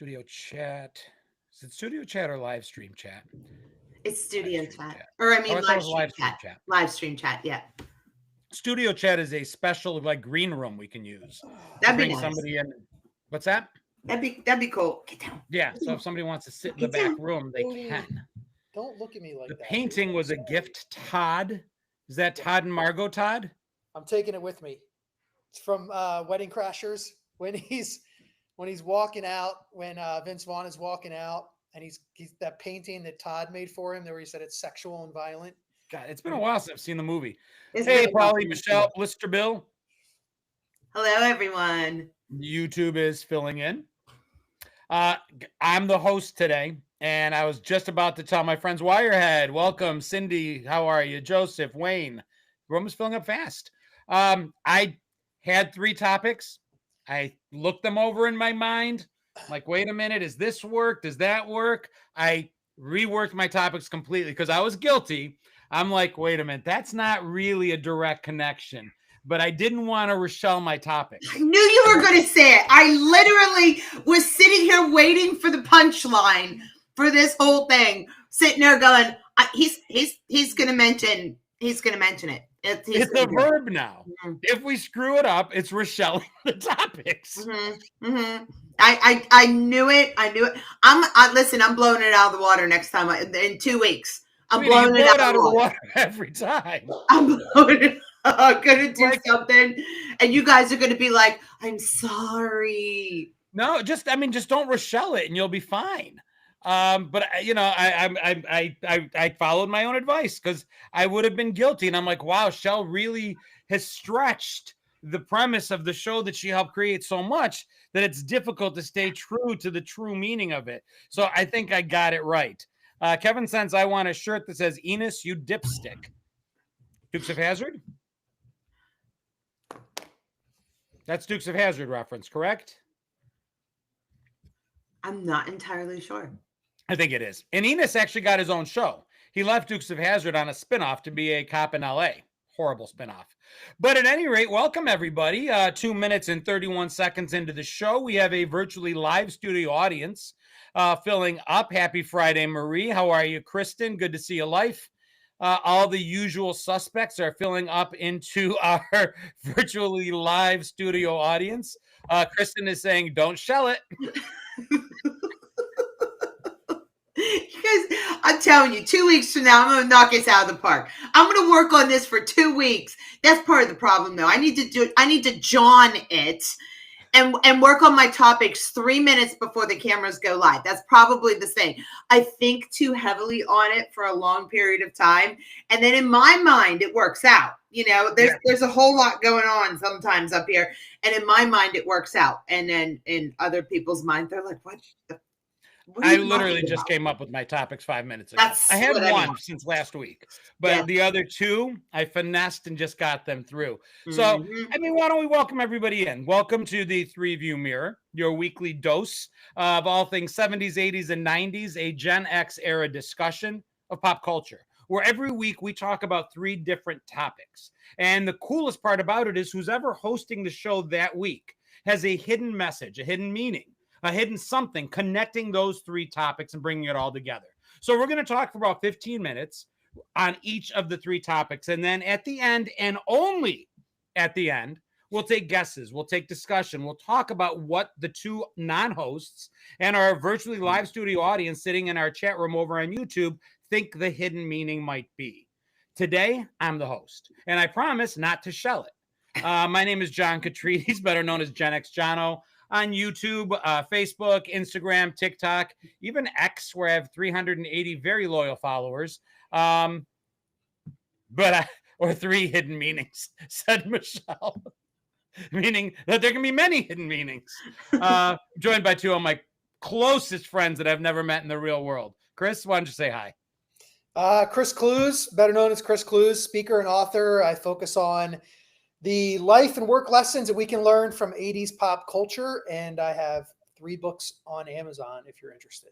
Studio chat. Is it studio chat or live stream chat? It's Live studio stream chat. chat. Or I Oh, mean I thought it live was stream live stream chat. chat. Live stream chat, yeah. Studio chat is a special like green room we can use to That'd be bring nice. somebody in. What's that? That'd be cool. Get down. Yeah. So if somebody wants to sit in the Get back down. room, they Cody, can. don't look at me like The that. painting was a gift, Todd. Is that Todd and Margot Todd? I'm taking it with me. It's from Wedding Crashers when he's walking out, when Vince Vaughn is walking out, and he's that painting that Todd made for him, where he said it's sexual and violent. God, it's been a while since I've seen the movie. It's Hey, been a while Polly, since Michelle, Blister Bill. Hello, everyone. YouTube is filling in. I'm the host today, and I was just about to tell my friends Wirehead, welcome, Cindy, how are you? Joseph, Wayne. The room is filling up fast. I had 3 topics. I looked them over in my mind. Like, wait a minute, is this work? Does that work? I reworked my topics completely because I was guilty. I'm like, wait a minute, that's not really a direct connection. But I didn't want to Rochelle my topics. I knew you were going to say it. I literally was sitting here waiting for the punchline for this whole thing, sitting there going, he's going to mention it. It's a verb now. Mm-hmm. If we screw it up, it's Rochelle the topics. Mm-hmm. Mm-hmm. I knew it. I knew it. Listen, I'm blowing it out of the water next time in 2 weeks. I'm blowing it out of the water every time. I'm blowing it. I'm gonna do something, and you guys are gonna be like, "I'm sorry." No, just don't Rochelle it, and you'll be fine. But I followed my own advice because I would have been guilty, and I'm like, wow, Shell really has stretched the premise of the show that she helped create so much that it's difficult to stay true to the true meaning of it. So I think I got it right. Kevin says, I want a shirt that says, Enos, you dipstick. Dukes of Hazzard? That's Dukes of Hazzard reference, correct? I'm not entirely sure. I think it is. And Enos actually got his own show. He left Dukes of Hazzard on a spinoff to be a cop in L.A. Horrible spinoff. But at any rate, welcome everybody. 2 minutes and 31 seconds into the show. We have a virtually live studio audience filling up. Happy Friday, Marie. How are you, Kristen? Good to see you live. All the usual suspects are filling up into our virtually live studio audience. Kristen is saying, don't shell it. You guys, I'm telling you, 2 weeks from now, I'm going to knock us out of the park. I'm going to work on this for 2 weeks. That's part of the problem, though. I need to John it and work on my topics 3 minutes before the cameras go live. That's probably the thing. I think too heavily on it for a long period of time. And then in my mind, it works out. You know, there's a whole lot going on sometimes up here. And in my mind, it works out. And then in other people's mind, they're like, what I literally just came up with my topics 5 minutes ago. I had one since last week, but the other 2 I finessed and just got them through. So, why don't we welcome everybody in? Welcome to the 3-View Mirror, your weekly dose of all things 70s, 80s, and 90s, a Gen X era discussion of pop culture, where every week we talk about 3 different topics. And the coolest part about it is who's ever hosting the show that week has a hidden message, a hidden meaning, a hidden something connecting those 3 topics and bringing it all together. So we're going to talk for about 15 minutes on each of the 3 topics. And then at the end, and only at the end, we'll take guesses. We'll take discussion. We'll talk about what the 2 non-hosts and our virtually live studio audience sitting in our chat room over on YouTube think the hidden meaning might be. Today, I'm the host, and I promise not to shell it. My name is John Catrides, better known as Gen X Jono. On YouTube, Facebook, Instagram, TikTok, even X, where I have 380 very loyal followers. Or 3 hidden meanings, said Michelle. Meaning that there can be many hidden meanings. Joined by 2 of my closest friends that I've never met in the real world. Chris, why don't you say hi? Chris Clues, better known as Chris Clues, speaker and author. I focus on the life and work lessons that we can learn from 80s pop culture. And I have 3 books on Amazon if you're interested.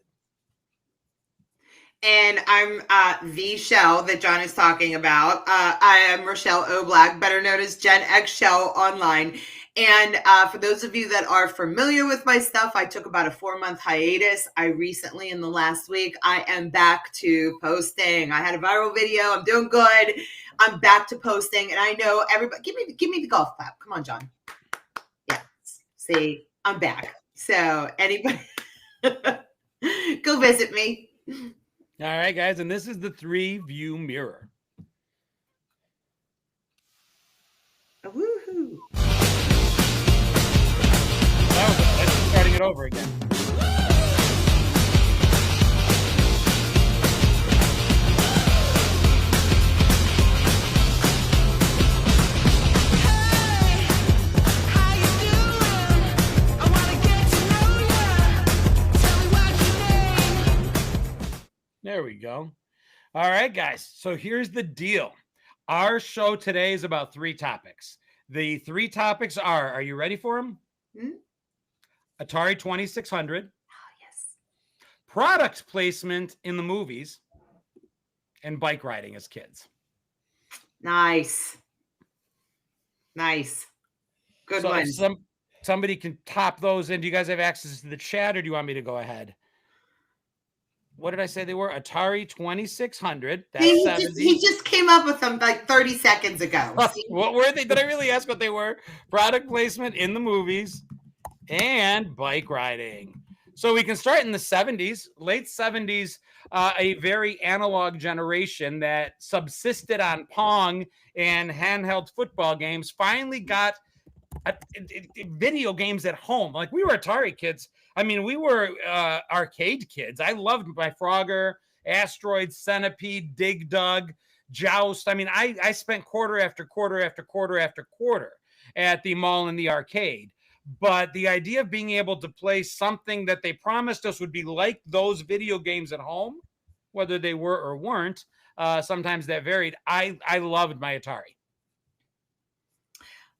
And I'm the Shell that John is talking about. I am Rochelle Oblak, better known as Gen X Shell online. And for those of you that are familiar with my stuff, I took about a 4-month hiatus. I recently, in the last week, I am back to posting. I had a viral video. I'm doing good. I'm back to posting, and I know everybody. Give me the golf clap. Come on, John. Yeah. See, I'm back. So anybody, go visit me. All right, guys, and this is the 3-view mirror. Woohoo! Let's starting it over again. There we go. All right, guys. So here's the deal. Our show today is about 3 topics. The 3 topics are you ready for them? Atari 2600. Oh, yes. Product placement in the movies, and bike riding as kids. Nice. Good one. Somebody can top those in. Do you guys have access to the chat, or do you want me to go ahead? What did I say they were? Atari 2600. That's he just came up with them like 30 seconds ago. What were they? Did I really ask what they were? Product placement in the movies and bike riding. So we can start in the 70s, late 70s, a very analog generation that subsisted on Pong and handheld football games finally got video games at home. Like, we were Atari kids. I mean, we were arcade kids. I loved my Frogger, Asteroid, Centipede, Dig Dug, Joust. I mean, I spent quarter after quarter after quarter after quarter at the mall and the arcade. But the idea of being able to play something that they promised us would be like those video games at home, whether they were or weren't, sometimes that varied. I loved my Atari.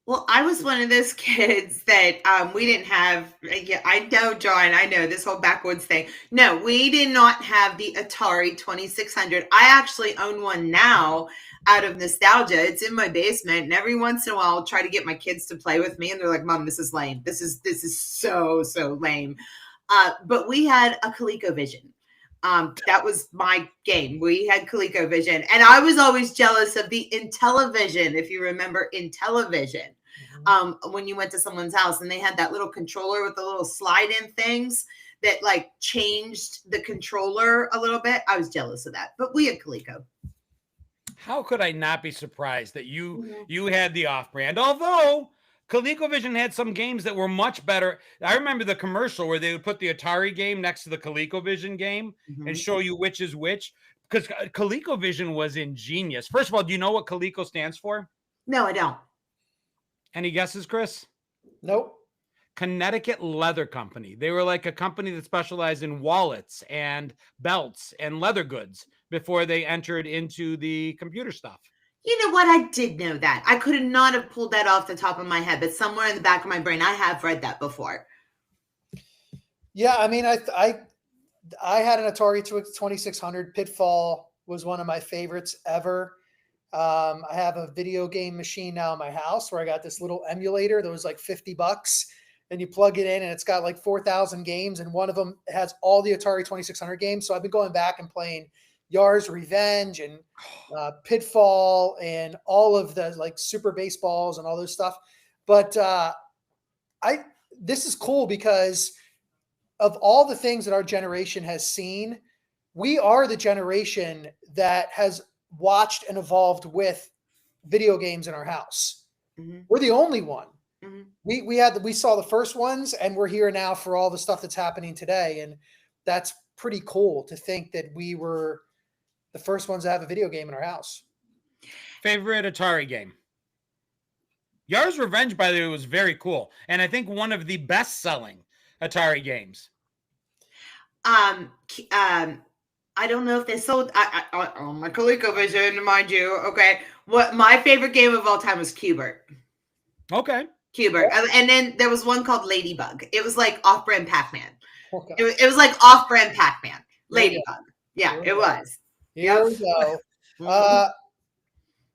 Well, I was one of those kids that we didn't have. Yeah, I know, John. I know this whole backwoods thing. No, we did not have the Atari 2600. I actually own one now out of nostalgia. It's in my basement, and every once in a while, I'll try to get my kids to play with me, and they're like, "Mom, this is lame. This is so lame." But we had a ColecoVision. That was my game. We had ColecoVision, and I was always jealous of the Intellivision. If you remember Intellivision, when you went to someone's house and they had that little controller with the little slide-in things that like changed the controller a little bit. I was jealous of that, but we had Coleco. How could I not be surprised that you had the off-brand? Although ColecoVision had some games that were much better. I remember the commercial where they would put the Atari game next to the ColecoVision game and show you which is which, because ColecoVision was ingenious. First of all, do you know what Coleco stands for? No, I don't. Any guesses, Chris? Nope. Connecticut Leather Company. They were like a company that specialized in wallets and belts and leather goods before they entered into the computer stuff. You know what? I did know that. I could not have pulled that off the top of my head, but somewhere in the back of my brain, I have read that before. Yeah, I mean, I had an Atari 2600. Pitfall was one of my favorites ever. I have a video game machine now in my house where I got this little emulator that was like $50, and you plug it in and it's got like 4,000 games, and one of them has all the Atari 2600 games. So I've been going back and playing Yar's Revenge and Pitfall and all of the like Super Baseballs and all those stuff. But this is cool because of all the things that our generation has seen, we are the generation that has watched and evolved with video games in our house. Mm-hmm. We're the only one. Mm-hmm. We saw the first ones, and we're here now for all the stuff that's happening today. And that's pretty cool to think that we were the first ones to have a video game in our house. Favorite Atari game? Yar's Revenge, by the way, was very cool. And I think one of the best-selling Atari games. I don't know if they sold on my ColecoVision, mind you. Okay. What my favorite game of all time was Cubert. Okay. Cubert. And then there was one called Ladybug. It was like off-brand Pac-Man. Okay. It was like off-brand Pac-Man. Ladybug. Yeah, it was. Here we go.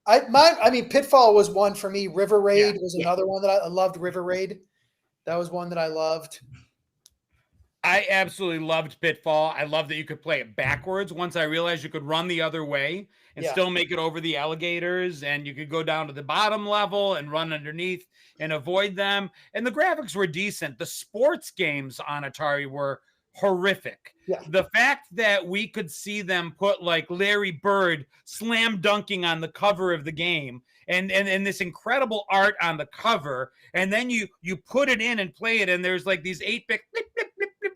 I mean, Pitfall was one for me. River Raid was Yeah. another one that I loved. River Raid, that was one that I loved. I absolutely loved Pitfall. I love that you could play it backwards. Once I realized you could run the other way and still make it over the alligators, and you could go down to the bottom level and run underneath and avoid them. And the graphics were decent. The sports games on Atari were horrific. Yeah. The fact that we could see them put like Larry Bird slam dunking on the cover of the game and this incredible art on the cover, and then you put it in and play it, and there's like these 8-bit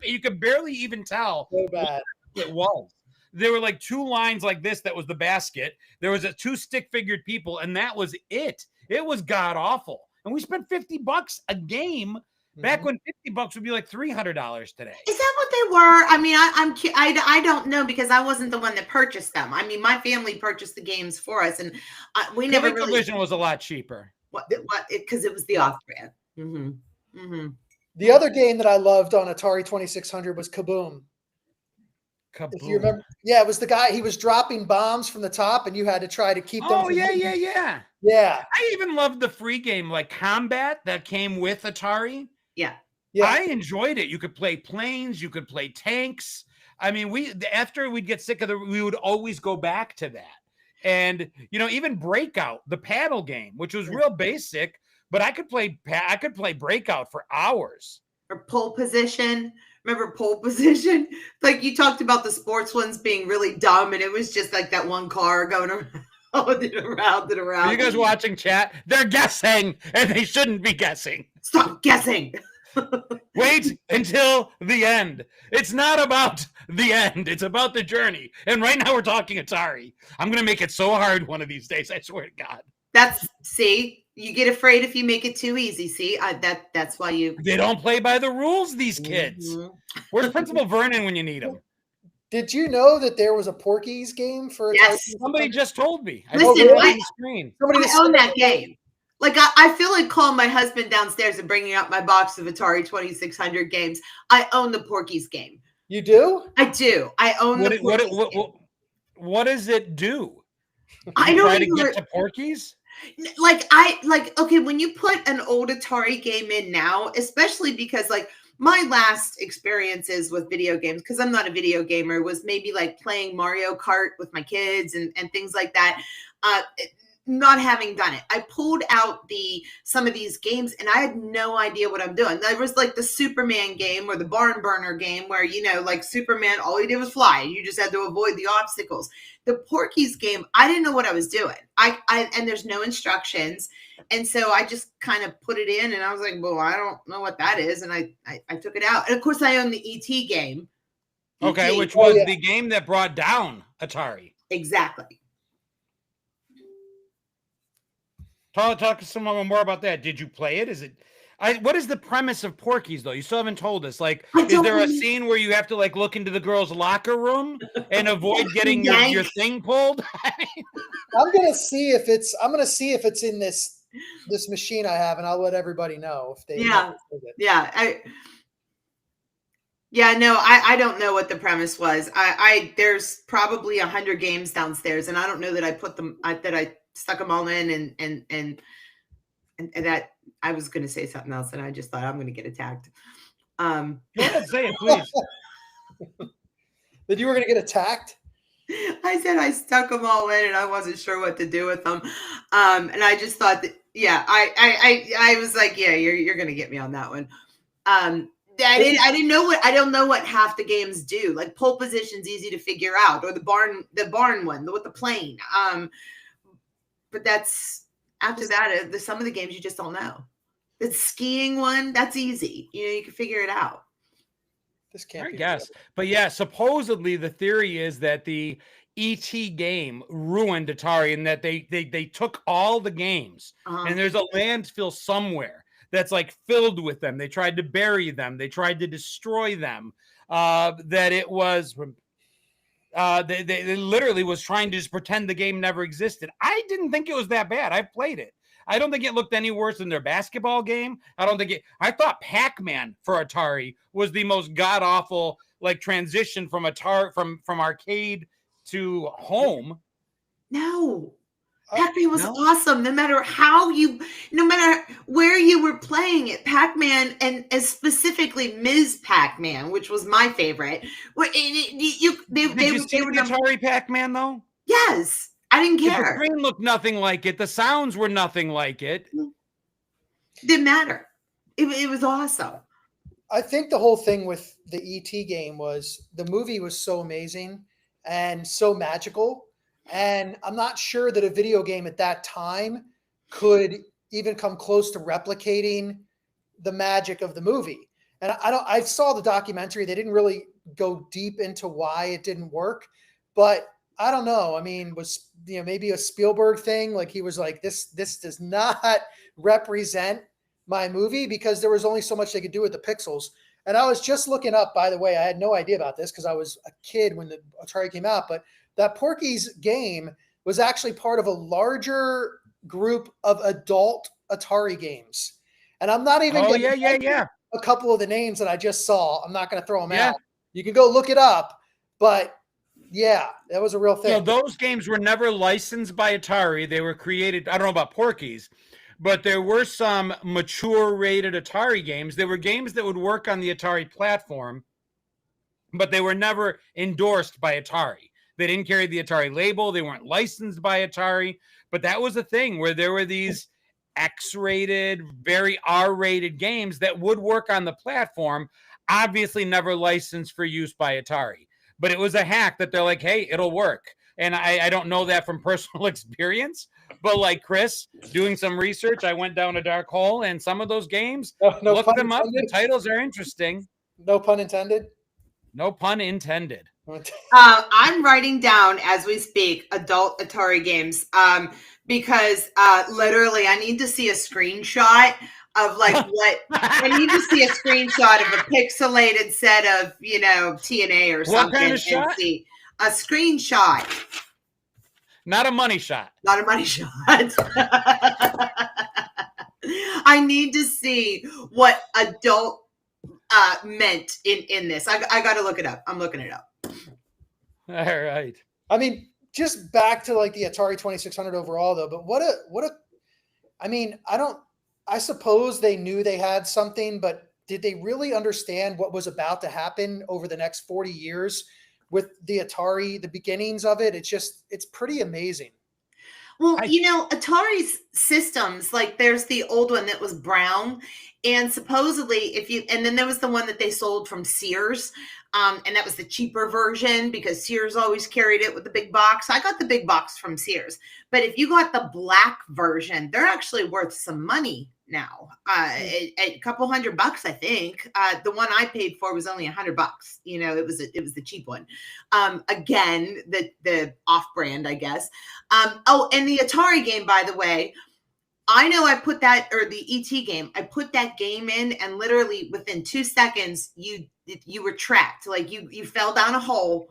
you could barely even tell So bad. what it was. There were like 2 lines like this that was the basket. There was 2 stick-figured people, and that was it. It was god awful. And we spent $50 a game back when $50 would be like $300 today. Is that what they were? I mean, I don't know, because I wasn't the one that purchased them. I mean, my family purchased the games for us, and we never really. Collision was a lot cheaper. What? Because it was the off-brand. The other game that I loved on Atari 2600 was Kaboom. Kaboom. If you remember, yeah, it was the guy. He was dropping bombs from the top, and you had to try to keep them. Oh yeah. Yeah. I even loved the free game like Combat that came with Atari. Yeah. I enjoyed it. You could play planes, you could play tanks. I mean, after we'd get sick of we would always go back to that. And even Breakout, the paddle game, which was real basic, but I could play Breakout for hours. Or Pole Position. Remember Pole Position? Like, you talked about the sports ones being really dumb, and it was just like that one car going around and around. Are you guys watching chat? They're guessing, and they shouldn't be guessing. Stop guessing. Wait until the end. It's not about the end. It's about the journey. And right now we're talking Atari. I'm going to make it so hard one of these days. I swear to God. See, you get afraid if you make it too easy. See, that's why they don't play by the rules, these kids. Where's Principal Vernon when you need him? Did you know that there was a Porky's game for Atari? Yes. Somebody just told me. Listen, I own that game. Like, I feel like calling my husband downstairs and bringing out my box of Atari 2600 games. I own the Porky's game. You do? I do. I own the Porky's game. What does it do? I don't try to get to Porky's? Okay, when you put an old Atari game in now, especially because like my last experiences with video games, because I'm not a video gamer, was maybe like playing Mario Kart with my kids and things like that. Not having done it, I pulled out some of these games, and I had no idea what I'm doing. There was like the Superman game or the Barn Burner game where, like Superman, all he did was fly. You just had to avoid the obstacles. The Porky's game, I didn't know what I was doing. And there's no instructions. And so I just kind of put it in, and I was like, well, I don't know what that is. And I took it out. And of course I own the ET game. Okay. Which was the game that brought down Atari. Exactly. Talk to someone more about that. Did you play it? What is the premise of Porky's, though? You still haven't told us. Like, is there a scene where you have to like look into the girl's locker room and avoid getting your thing pulled? I'm gonna see if it's in this machine I have, and I'll let everybody know if they. I don't know what the premise was. There's probably 100 games downstairs, and I don't know that I put them that I stuck them all in and that I was going to say something else, and I just thought I'm going to get attacked. Go ahead, say it, please. That you were going to get attacked? I said I stuck them all in, and I wasn't sure what to do with them. And I just thought that, I was like, yeah, you're going to get me on that one. I don't know what half the games do. Like Pole Position's easy to figure out, or the barn one with the plane. But that's after that. Some of the games you just don't know. The skiing one, that's easy. You can figure it out. This can't. I guess, but yeah, supposedly the theory is that the ET game ruined Atari, and that they took all the games, and there's a landfill somewhere that's like filled with them. They tried to bury them. They tried to destroy them. That it was. They literally was trying to just pretend the game never existed. I didn't think it was that bad. I've played it. I don't think it looked any worse than their basketball game. I thought Pac-Man for Atari was the most god-awful like transition from Atari from arcade to home. No. Pac-Man was awesome. No matter where you were playing it, Pac-Man and specifically Ms. Pac-Man, which was my favorite. Did you see the Atari Pac-Man though? Yes, I didn't care. The screen looked nothing like it. The sounds were nothing like it. Didn't matter. It was awesome. I think the whole thing with the ET game was the movie was so amazing and so magical. And I'm not sure that a video game at that time could even come close to replicating the magic of the movie. And I saw the documentary. They didn't really go deep into why it didn't work, but I don't know. I mean, was, maybe a Spielberg thing? Like he was like, this does not represent my movie, because there was only so much they could do with the pixels. And I was just looking up, by the way, I had no idea about this because I was a kid when the Atari came out, but that Porky's game was actually part of a larger group of adult Atari games. And I'm not even a couple of the names that I just saw. I'm not going to throw them out. You can go look it up, but yeah, that was a real thing. Those games were never licensed by Atari. They were created. I don't know about Porky's, but there were some mature rated Atari games. There were games that would work on the Atari platform, but they were never endorsed by Atari. They didn't carry the Atari label. They weren't licensed by Atari. But that was a thing where there were these X-rated, very R-rated games that would work on the platform, obviously never licensed for use by Atari. But it was a hack that they're like, hey, it'll work. And I don't know that from personal experience, but like Chris, doing some research, I went down a dark hole, and some of those games, look them up. The titles are interesting. No pun intended? No pun intended. I'm writing down as we speak adult Atari games because literally I need to see a screenshot of like what I need to see a screenshot of a pixelated set of TNA or something. What kind of shot? And see a screenshot. Not a money shot. Not a money shot. I need to see what adult meant in this. I got to look it up. I'm looking it up. All right. I mean, just back to like the Atari 2600 overall though, but I suppose they knew they had something, but did they really understand what was about to happen over the next 40 years with the Atari, the beginnings of it? It's pretty amazing. Well, Atari's systems, like there's the old one that was brown, and supposedly and then there was the one that they sold from Sears, and that was the cheaper version because Sears always carried it with the big box. I got the big box from Sears, but if you got the black version, they're actually worth some money now, a couple $100, I think. The one I paid for was only $100. It was the cheap one. Again, the off-brand, I guess. And the Atari game, by the way, I know I put that, or the ET game, I put that game in, and literally within 2 seconds, you were trapped. Like you fell down a hole,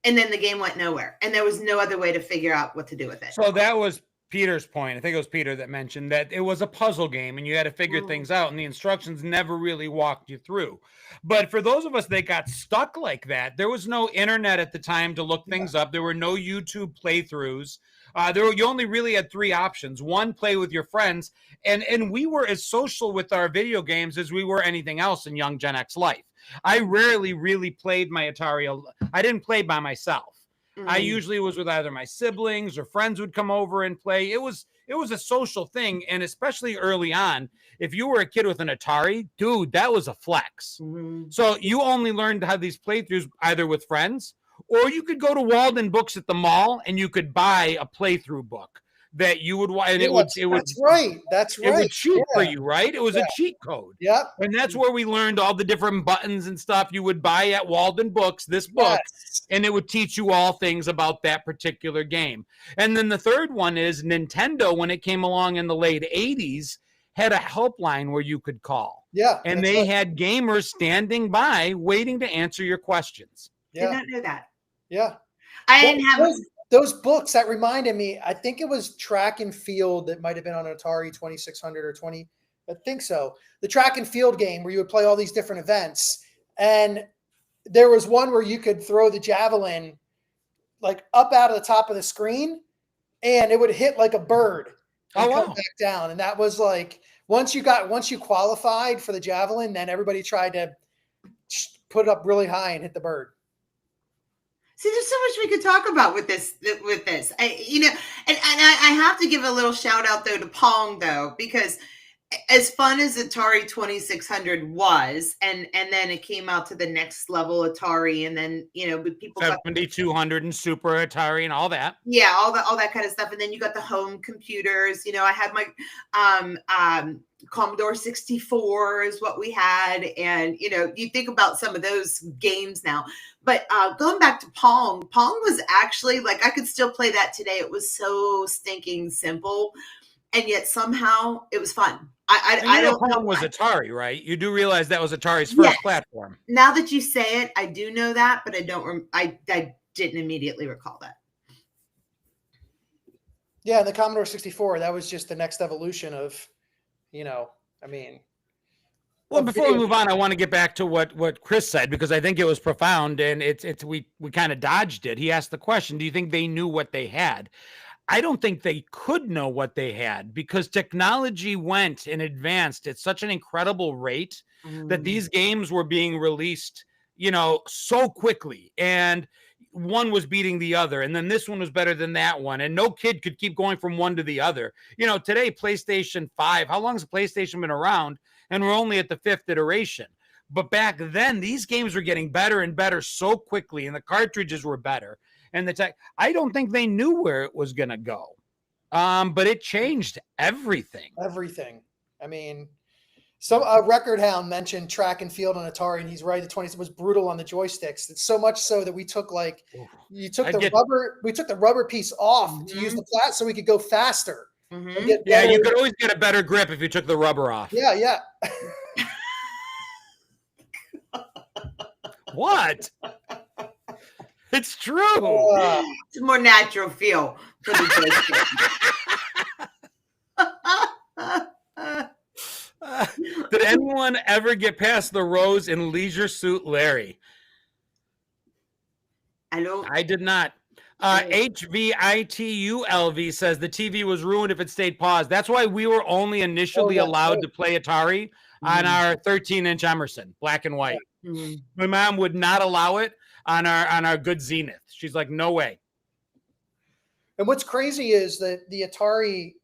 and then the game went nowhere, and there was no other way to figure out what to do with it. So that was Peter's point. I think it was Peter that mentioned that it was a puzzle game and you had to figure things out, and the instructions never really walked you through. But for those of us that got stuck like that, there was no internet at the time to look things up. There were no YouTube playthroughs. You only really had 3 options. One, play with your friends. And we were as social with our video games as we were anything else in young Gen X life. I rarely really played my Atari. I didn't play by myself. I usually was with either my siblings or friends would come over and play. It was a social thing. And especially early on, if you were a kid with an Atari, dude, that was a flex. So you only learned how these playthroughs either with friends, or you could go to Walden Books at the mall and you could buy a playthrough book that you would watch. That's right. It would cheat for you, right? It was a cheat code. Yeah. And that's where we learned all the different buttons and stuff you would buy at Walden Books, this book, and it would teach you all things about that particular game. And then the third one is Nintendo, when it came along in the late 80s, had a helpline where you could call. Yeah. And they had gamers standing by waiting to answer your questions. Did not know that. Yeah. I didn't have those books. That reminded me, I think it was Track and Field that might have been on an Atari 2600 or 20. I think so. The Track and Field game where you would play all these different events. And there was one where you could throw the javelin like up out of the top of the screen, and it would hit like a bird and come wow. back down. And that was like, once you qualified for the javelin, then everybody tried to put it up really high and hit the bird. See, there's so much we could talk about with this. And I have to give a little shout out though to Pong though, because as fun as Atari 2600 was, and then it came out to the next level Atari, and then people 7200 and Super Atari and all that. Yeah, all that kind of stuff, and then you got the home computers. I had my Commodore 64 is what we had, and you think about some of those games now. But going back to Pong was actually like I could still play that today. It was so stinking simple, and yet somehow it was fun. I don't know. Pong was Atari, right? You do realize that was Atari's first platform. Now that you say it, I do know that, but I don't. I didn't immediately recall that. Yeah, the Commodore 64, that was just the next evolution of, Well, before we move on, I want to get back to what Chris said, because I think it was profound, and we kind of dodged it. He asked the question, do you think they knew what they had? I don't think they could know what they had, because technology went and advanced at such an incredible rate that these games were being released, so quickly, and one was beating the other, and then this one was better than that one, and no kid could keep going from one to the other. Today, PlayStation 5, how long has PlayStation been around? And we're only at the 5th iteration. But back then, these games were getting better and better so quickly, and the cartridges were better. And the tech, I don't think they knew where it was going to go. But it changed everything. Everything. I mean, Record Hound mentioned track and field on Atari, and he's right. The 20 was brutal on the joysticks. It's so much so that we took the rubber piece off to use the flat so we could go faster. Yeah, you could always get a better grip if you took the rubber off. Yeah. What? It's true. It's a more natural feel for the joystick. Did anyone ever get past the Rose in Leisure Suit Larry? I did not. HVITULV says the TV was ruined if it stayed paused. That's why we were only initially allowed to play Atari on our 13-inch Emerson, black and white. My mom would not allow it on our good Zenith. She's like, no way. And what's crazy is that the Atari,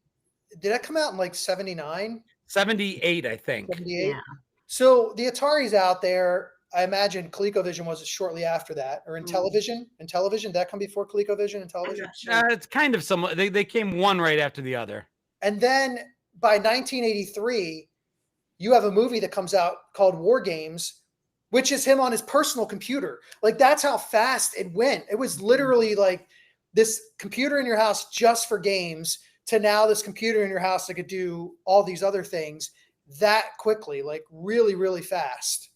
did that come out in like 79? 78, I think. 78. Yeah. So the Atari's out there. I imagine ColecoVision was shortly after that, or in television. In television, that come before ColecoVision and television. It's kind of some. They came one right after the other. And then by 1983, you have a movie that comes out called War Games, which is him on his personal computer. Like, that's how fast it went. It was literally like this computer in your house just for games to now this computer in your house that could do all these other things that quickly, like really, really fast.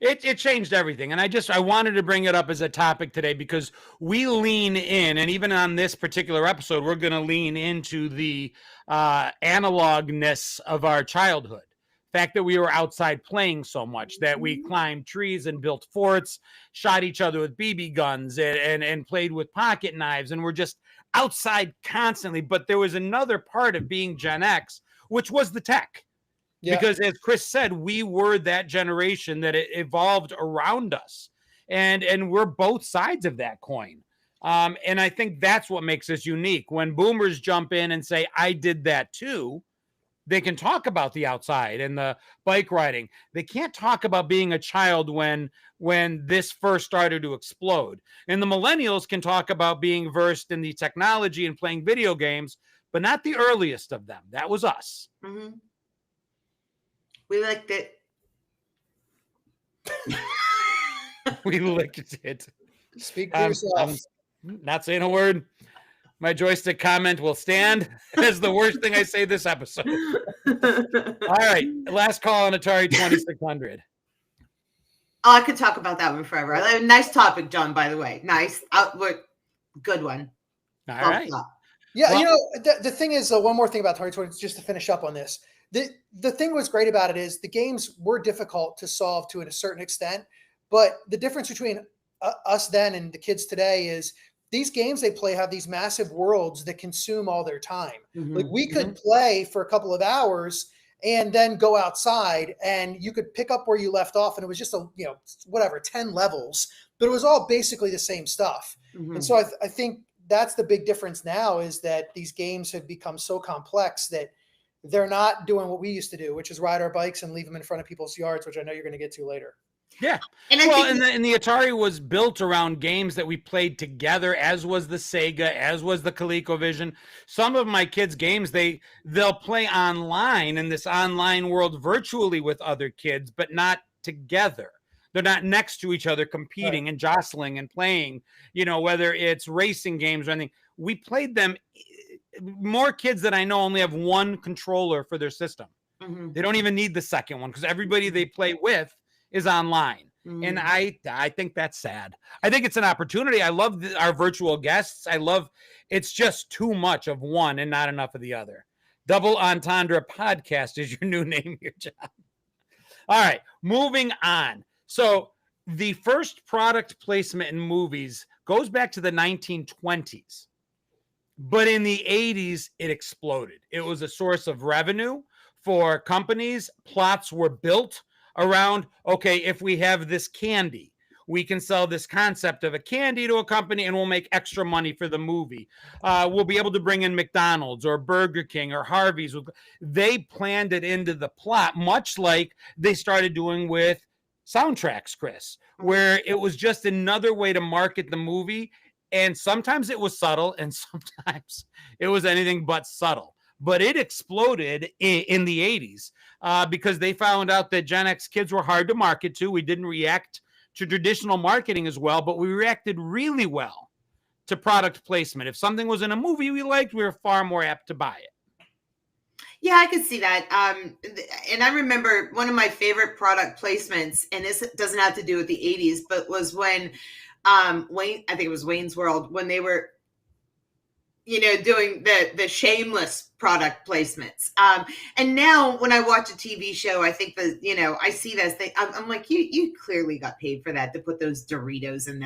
It changed everything. And I wanted to bring it up as a topic today because we lean in, and even on this particular episode, we're going to lean into the analogness of our childhood. The fact that we were outside playing so much, that we climbed trees and built forts, shot each other with BB guns and played with pocket knives, and we're just outside constantly. But there was another part of being Gen X, which was the tech. Yeah. Because as Chris said, we were that generation that it evolved around us, and we're both sides of that coin. And I think that's what makes us unique. When boomers jump in and say, I did that too, they can talk about the outside and the bike riding. They can't talk about being a child when this first started to explode. And the millennials can talk about being versed in the technology and playing video games, but not the earliest of them. That was us. Mm-hmm. We liked it. We licked it. Speak for yourself. I'm not saying a word. My joystick comment will stand as the worst thing I say this episode. All right. Last call on Atari 2600. Oh, I could talk about that one forever. Nice topic, John, by the way. Nice. Good one. All right. Yeah, well, the thing is, one more thing about Atari 20, just to finish up on this. The thing what's great about it is the games were difficult to solve to a certain extent, but the difference between us then and the kids today is these games they play have these massive worlds that consume all their time. Like we Mm-hmm. could play for a couple of hours and then go outside and you could pick up where you left off. And it was just whatever, 10 levels, but it was all basically the same stuff. Mm-hmm. And so I think that's the big difference now, is that these games have become so complex that they're not doing what we used to do, which is ride our bikes and leave them in front of people's yards, which I know you're going to get to later. Yeah. And the Atari was built around games that we played together, as was the Sega, as was the ColecoVision. Some of my kids' games, they'll play online in this online world virtually with other kids, but not together. They're not next to each other competing and jostling and playing, whether it's racing games or anything. We played them. More kids that I know only have one controller for their system. Mm-hmm. They don't even need the second one because everybody they play with is online. Mm-hmm. And I think that's sad. I think it's an opportunity. I love our virtual guests. It's just too much of one and not enough of the other. Double Entendre Podcast is your new name here, John. All right, moving on. So the first product placement in movies goes back to the 1920s. But in the 80s, it exploded. It was a source of revenue for companies. Plots were built around, okay, if we have this candy, we can sell this concept of a candy to a company and we'll make extra money for the movie. We'll be able to bring in McDonald's or Burger King or Harvey's. They planned it into the plot, much like they started doing with soundtracks, Chris, where it was just another way to market the movie. And sometimes it was subtle and sometimes it was anything but subtle. But it exploded in the 80s because they found out that Gen X kids were hard to market to. We didn't react to traditional marketing as well, but we reacted really well to product placement. If something was in a movie we liked, we were far more apt to buy it. Yeah, I could see that. And I remember one of my favorite product placements, and this doesn't have to do with the 80s, but was when Wayne, I think it was Wayne's World, when they were, doing the shameless product placements. And now when I watch a TV show, I think that, I see this thing. I'm like, you clearly got paid for that, to put those Doritos in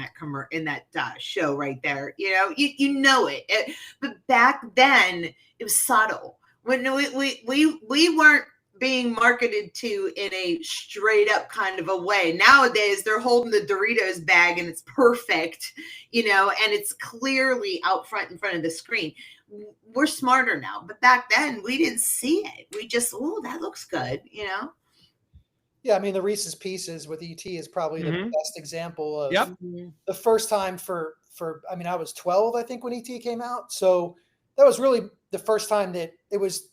that show right there. You know it. But back then it was subtle. When we weren't being marketed to in a straight up kind of a way. Nowadays they're holding the Doritos bag and it's perfect, and it's clearly out front in front of the screen. We're smarter now, but back then we didn't see it. We just, that looks good, Yeah, I mean, the Reese's Pieces with ET is probably the best example of the first time I was 12, I think, when ET came out. So that was really the first time that it was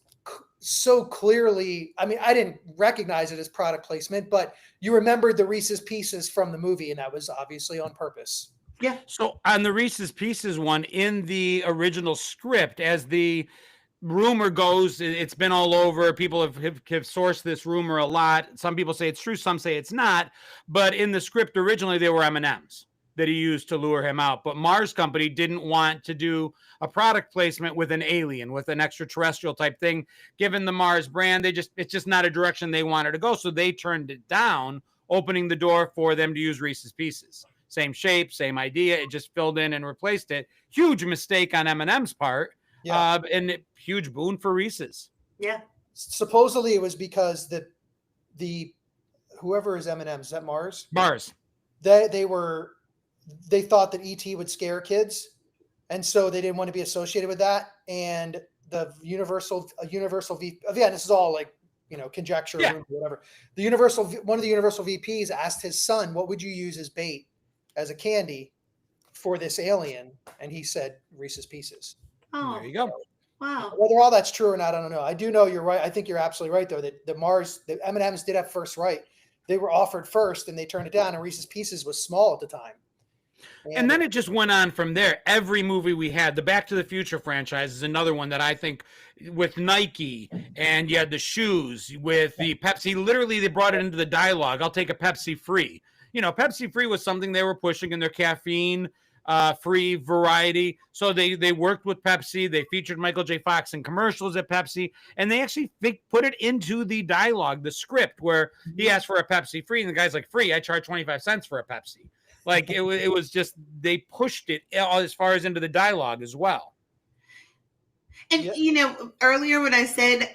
so clearly, I didn't recognize it as product placement, but you remembered the Reese's Pieces from the movie, and that was obviously on purpose. Yeah. So on the Reese's Pieces one, in the original script, as the rumor goes, it's been all over. People have sourced this rumor a lot. Some people say it's true, some say it's not. But in the script originally, they were M&Ms that he used to lure him out. But Mars Company didn't want to do a product placement with an alien, with an extraterrestrial type thing. Given the Mars brand, it's just not a direction they wanted to go. So they turned it down, opening the door for them to use Reese's Pieces. Same shape, same idea. It just filled in and replaced it. Huge mistake on M&M's part. Yeah. And huge boon for Reese's. Yeah. Supposedly it was because the whoever is M&M's, is that Mars? Mars. They thought that ET would scare kids, and so they didn't want to be associated with that. And the Universal V, again, this is all like, conjecture or whatever. One of the Universal VPs asked his son, "What would you use as bait, as a candy, for this alien?" And he said Reese's Pieces. Oh, there you go. Wow. Whether all that's true or not, I don't know. I do know you're right. I think you're absolutely right, though, that the M&Ms did have first right. They were offered first, and they turned it down. And Reese's Pieces was small at the time. And then it just went on from there. Every movie we had, the Back to the Future franchise is another one that I think, with Nike, and you had the shoes with the Pepsi. Literally, they brought it into the dialogue. I'll take a Pepsi free. Pepsi free was something they were pushing in their caffeine free variety. So they worked with Pepsi. They featured Michael J. Fox in commercials at Pepsi, and they actually put it into the dialogue, the script, where he asked for a Pepsi free, and the guy's like, "Free? I charge 25 cents for a Pepsi." Like it was just, they pushed it as far as into the dialogue as well. And earlier when I said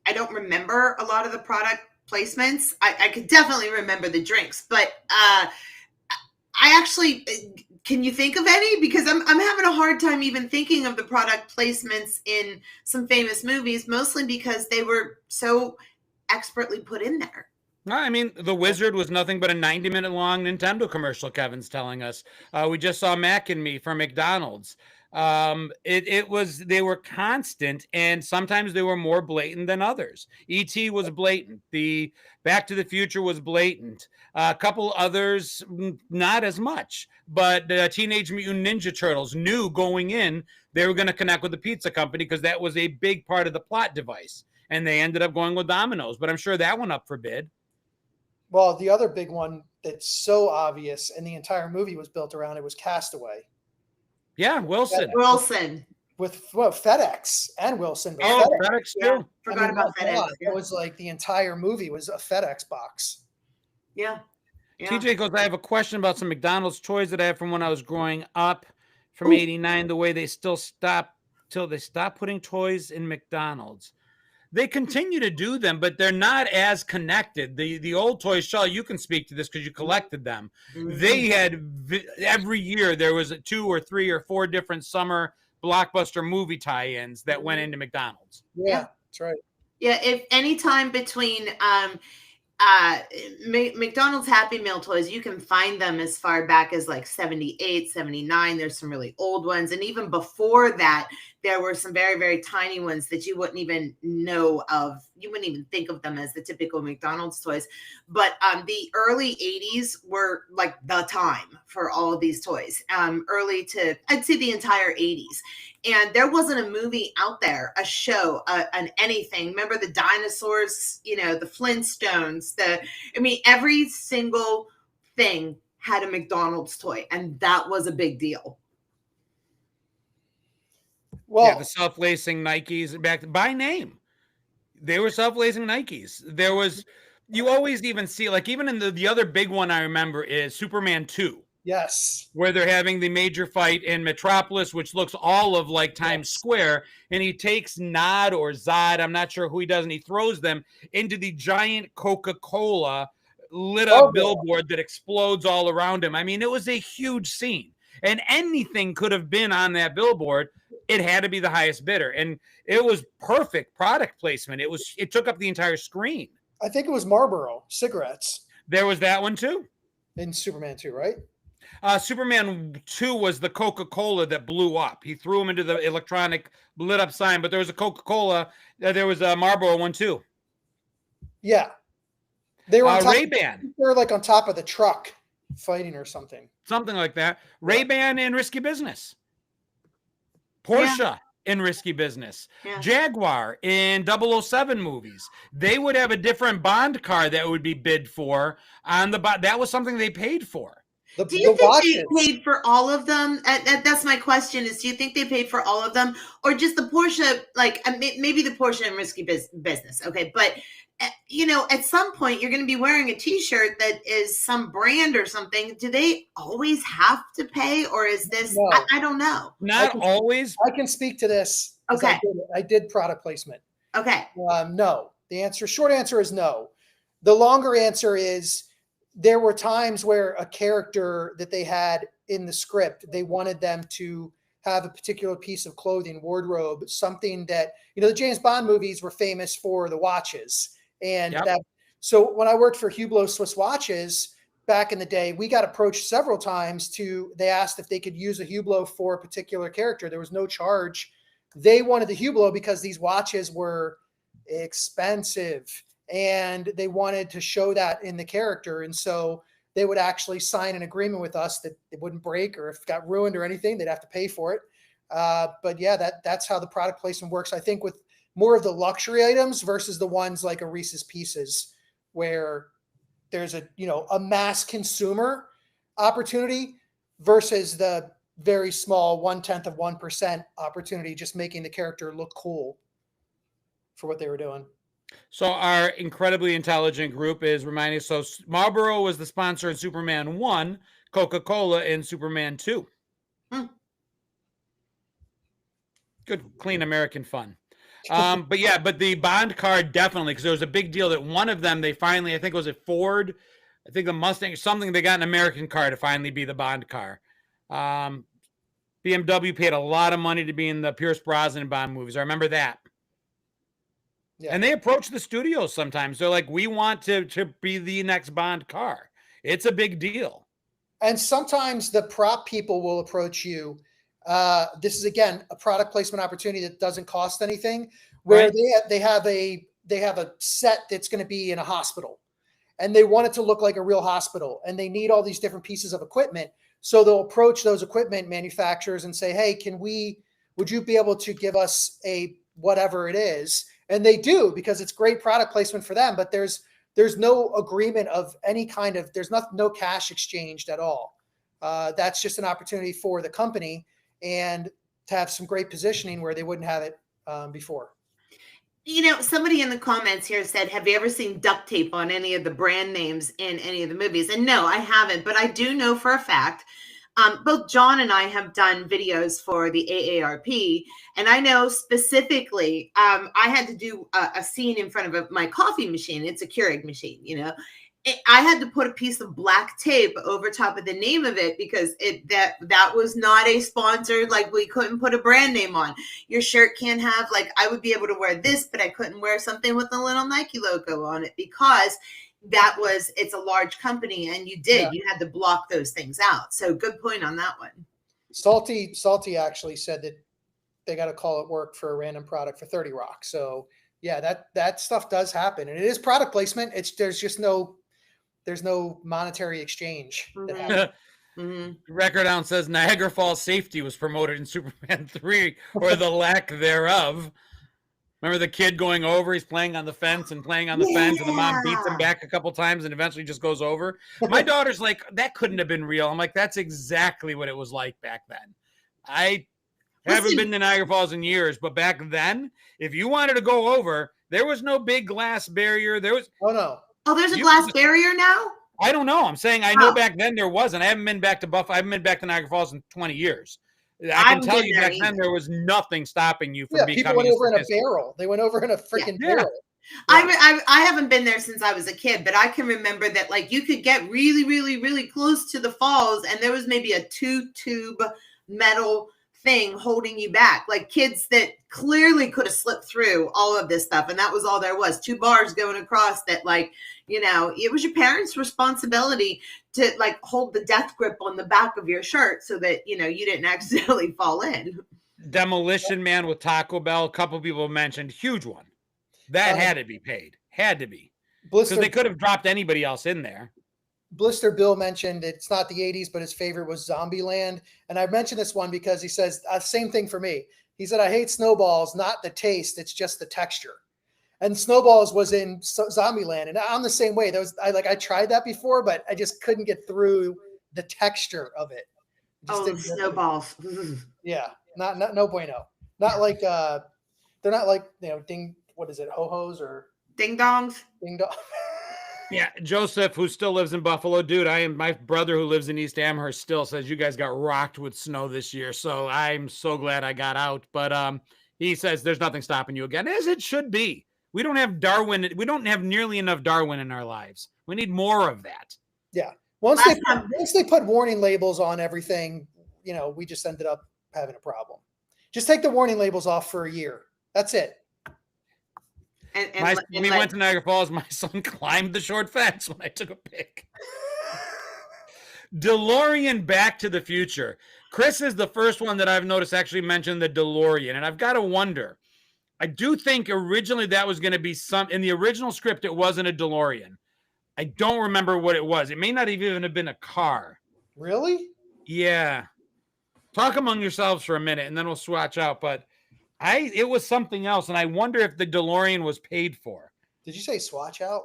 I don't remember a lot of the product placements, I could definitely remember the drinks, but I actually, can you think of any? Because I'm having a hard time even thinking of the product placements in some famous movies, mostly because they were so expertly put in there. I mean, The Wizard was nothing but a 90-minute long Nintendo commercial, Kevin's telling us. We just saw Mac and Me from McDonald's. They were constant, and sometimes they were more blatant than others. E.T. was blatant. The Back to the Future was blatant. A couple others, not as much. But Teenage Mutant Ninja Turtles knew going in they were going to connect with the pizza company because that was a big part of the plot device. And they ended up going with Domino's, but I'm sure that went up for bid. Well, the other big one that's so obvious, and the entire movie was built around it, was Castaway. Yeah, Wilson. With FedEx and Wilson. Oh, FedEx too. Yeah, forgot about FedEx. It was like the entire movie was a FedEx box. Yeah. TJ goes, I have a question about some McDonald's toys that I have from when I was growing up from '89. The way they still stop till they stop putting toys in McDonald's. They continue to do them, but they're not as connected. The old toys, Shaw, you can speak to this because you collected them. Mm-hmm. They had every year there was 2 or 3 or 4 different summer blockbuster movie tie-ins that went into McDonald's. Yeah, that's right. Yeah, if any time between McDonald's Happy Meal toys, you can find them as far back as like 78, 79. There's some really old ones. And even before that, there were some very, very tiny ones that you wouldn't even know of. You wouldn't even think of them as the typical McDonald's toys. But the early 80s were like the time for all of these toys. I'd say the entire 80s. And there wasn't a movie out there, a show, an anything. Remember the dinosaurs, the Flintstones, every single thing had a McDonald's toy. And that was a big deal. Well, yeah, the self-lacing Nikes back by name. They were self-lacing Nikes. There was, you always even see, like even in the other big one I remember is Superman 2. Yes. Where they're having the major fight in Metropolis, which looks all of like Times Square. And he takes Nod or Zod, I'm not sure who he does, and he throws them into the giant Coca-Cola lit up billboard that explodes all around him. I mean, it was a huge scene. And anything could have been on that billboard. It had to be the highest bidder. And it was perfect product placement. It took up the entire screen. I think it was Marlboro cigarettes. There was that one too. In Superman 2, right? Superman 2 was the Coca-Cola that blew up. He threw him into the electronic lit up sign, but there was a Coca-Cola. There was a Marlboro one too. Yeah. They were Ray-Ban. They were like on top of the truck fighting or something. Something like that. Ray-Ban in Risky Business. Porsche in Risky Business. Yeah. Jaguar in 007 movies. They would have a different Bond car that would be bid for on the that was something they paid for. Do you think they paid for all of them? That's my question is, do you think they paid for all of them or just the Porsche, like maybe the Porsche and Risky Business? Okay. But at some point you're going to be wearing a t-shirt that is some brand or something. Do they always have to pay or is this, no. I don't know. Not always. I can speak to this. Okay. I did product placement. Okay. No, short answer is no. The longer answer is there were times where a character that they had in the script, they wanted them to have a particular piece of clothing, wardrobe, something that, the James Bond movies were famous for the watches. And so when I worked for Hublot Swiss Watches back in the day, we got approached several times they asked if they could use a Hublot for a particular character. There was no charge. They wanted the Hublot because these watches were expensive and they wanted to show that in the character. And so they would actually sign an agreement with us that it wouldn't break or if it got ruined or anything, they'd have to pay for it. But yeah, that's how the product placement works. I think with more of the luxury items versus the ones like a Reese's Pieces where there's a mass consumer opportunity versus the very small 0.1% opportunity, just making the character look cool for what they were doing. So our incredibly intelligent group is reminding us. So Marlboro was the sponsor in Superman 1. Coca-Cola in Superman 2. Good, clean American fun. But the Bond card definitely, because there was a big deal that one of them, they finally, I think it was at Ford, I think the Mustang or something, they got an American car to finally be the Bond car. BMW paid a lot of money to be in the Pierce Brosnan Bond movies. I remember that. Yeah. And they approach the studios sometimes. They're like, we want to be the next Bond car. It's a big deal. And sometimes the prop people will approach you. This is, again, a product placement opportunity that doesn't cost anything, where they have a set that's going to be in a hospital, and they want it to look like a real hospital, and they need all these different pieces of equipment. So they'll approach those equipment manufacturers and say, hey, would you be able to give us a whatever it is? And they do, because it's great product placement for them, but there's no agreement of any kind of, there's no cash exchanged at all. That's just an opportunity for the company and to have some great positioning where they wouldn't have it before. Somebody in the comments here said, have you ever seen duct tape on any of the brand names in any of the movies? And no, I haven't, but I do know for a fact, both John and I have done videos for the AARP, and I know specifically, I had to do a scene in front of my coffee machine. It's a Keurig machine, I had to put a piece of black tape over top of the name of it because that was not a sponsored, like we couldn't put a brand name on. Your shirt can't have, like, I would be able to wear this, but I couldn't wear something with a little Nike logo on it because it's a large company and you had to block those things out. So good point on that one. Salty actually said that they got a call at work for a random product for 30 Rock. So yeah, that stuff does happen, and it is product placement. There's no monetary exchange. Record Down says Niagara Falls safety was promoted in Superman 3, or the lack thereof. Remember the kid going over? He's playing on the fence and playing on the fence, and the mom beats him back a couple times and eventually just goes over. My daughter's like, that couldn't have been real. I'm like, that's exactly what it was like back then. I haven't been to Niagara Falls in years, but back then, if you wanted to go over, there was no big glass barrier. Oh, there's a glass barrier now? I don't know. I'm saying I know back then there wasn't. I haven't been back to Buffalo. I haven't been back to Niagara Falls in 20 years. I can tell you back then there was nothing stopping you from becoming. People went over in a barrel. They went over in a freaking barrel. I haven't been there since I was a kid, but I can remember that, like, you could get really, really, really close to the falls, and there was maybe a 2-tube metal thing holding you back, like kids that clearly could have slipped through all of this stuff, and that was all there was. 2 bars going across that, like, it was your parents' responsibility to, like, hold the death grip on the back of your shirt so that you didn't accidentally fall in. Demolition Man with Taco Bell, a couple people mentioned, huge one that had to be paid, because they could have dropped anybody else in there. Blister Bill mentioned it's not the 80s, but his favorite was Zombieland. And I mentioned this one because he says, same thing for me. He said, I hate Snowballs, not the taste, it's just the texture. And Snowballs was in Zombieland. And I'm the same way. I tried that before, but I just couldn't get through the texture of it. Snowballs. Yeah, no bueno. Not like, they're not like, what is it, ho-hos or? Ding dongs. Ding dong. Yeah, Joseph, who still lives in Buffalo, dude. My brother who lives in East Amherst still says you guys got rocked with snow this year. So I'm so glad I got out. But he says there's nothing stopping you again, as it should be. We don't have Darwin. We don't have nearly enough Darwin in our lives. We need more of that. Yeah. Once they put warning labels on everything, we just ended up having a problem. Just take the warning labels off for a year. That's it. When we went to Niagara Falls, my son climbed the short fence when I took a pic. DeLorean Back to the Future. Chris is the first one that I've noticed actually mentioned the DeLorean, and I've got to wonder. I do think originally that was going to be in the original script, it wasn't a DeLorean. I don't remember what it was. It may not even have been a car. Really? Yeah. Talk among yourselves for a minute, and then we'll swatch out, but it was something else, and I wonder if the DeLorean was paid for. Did you say swatch out?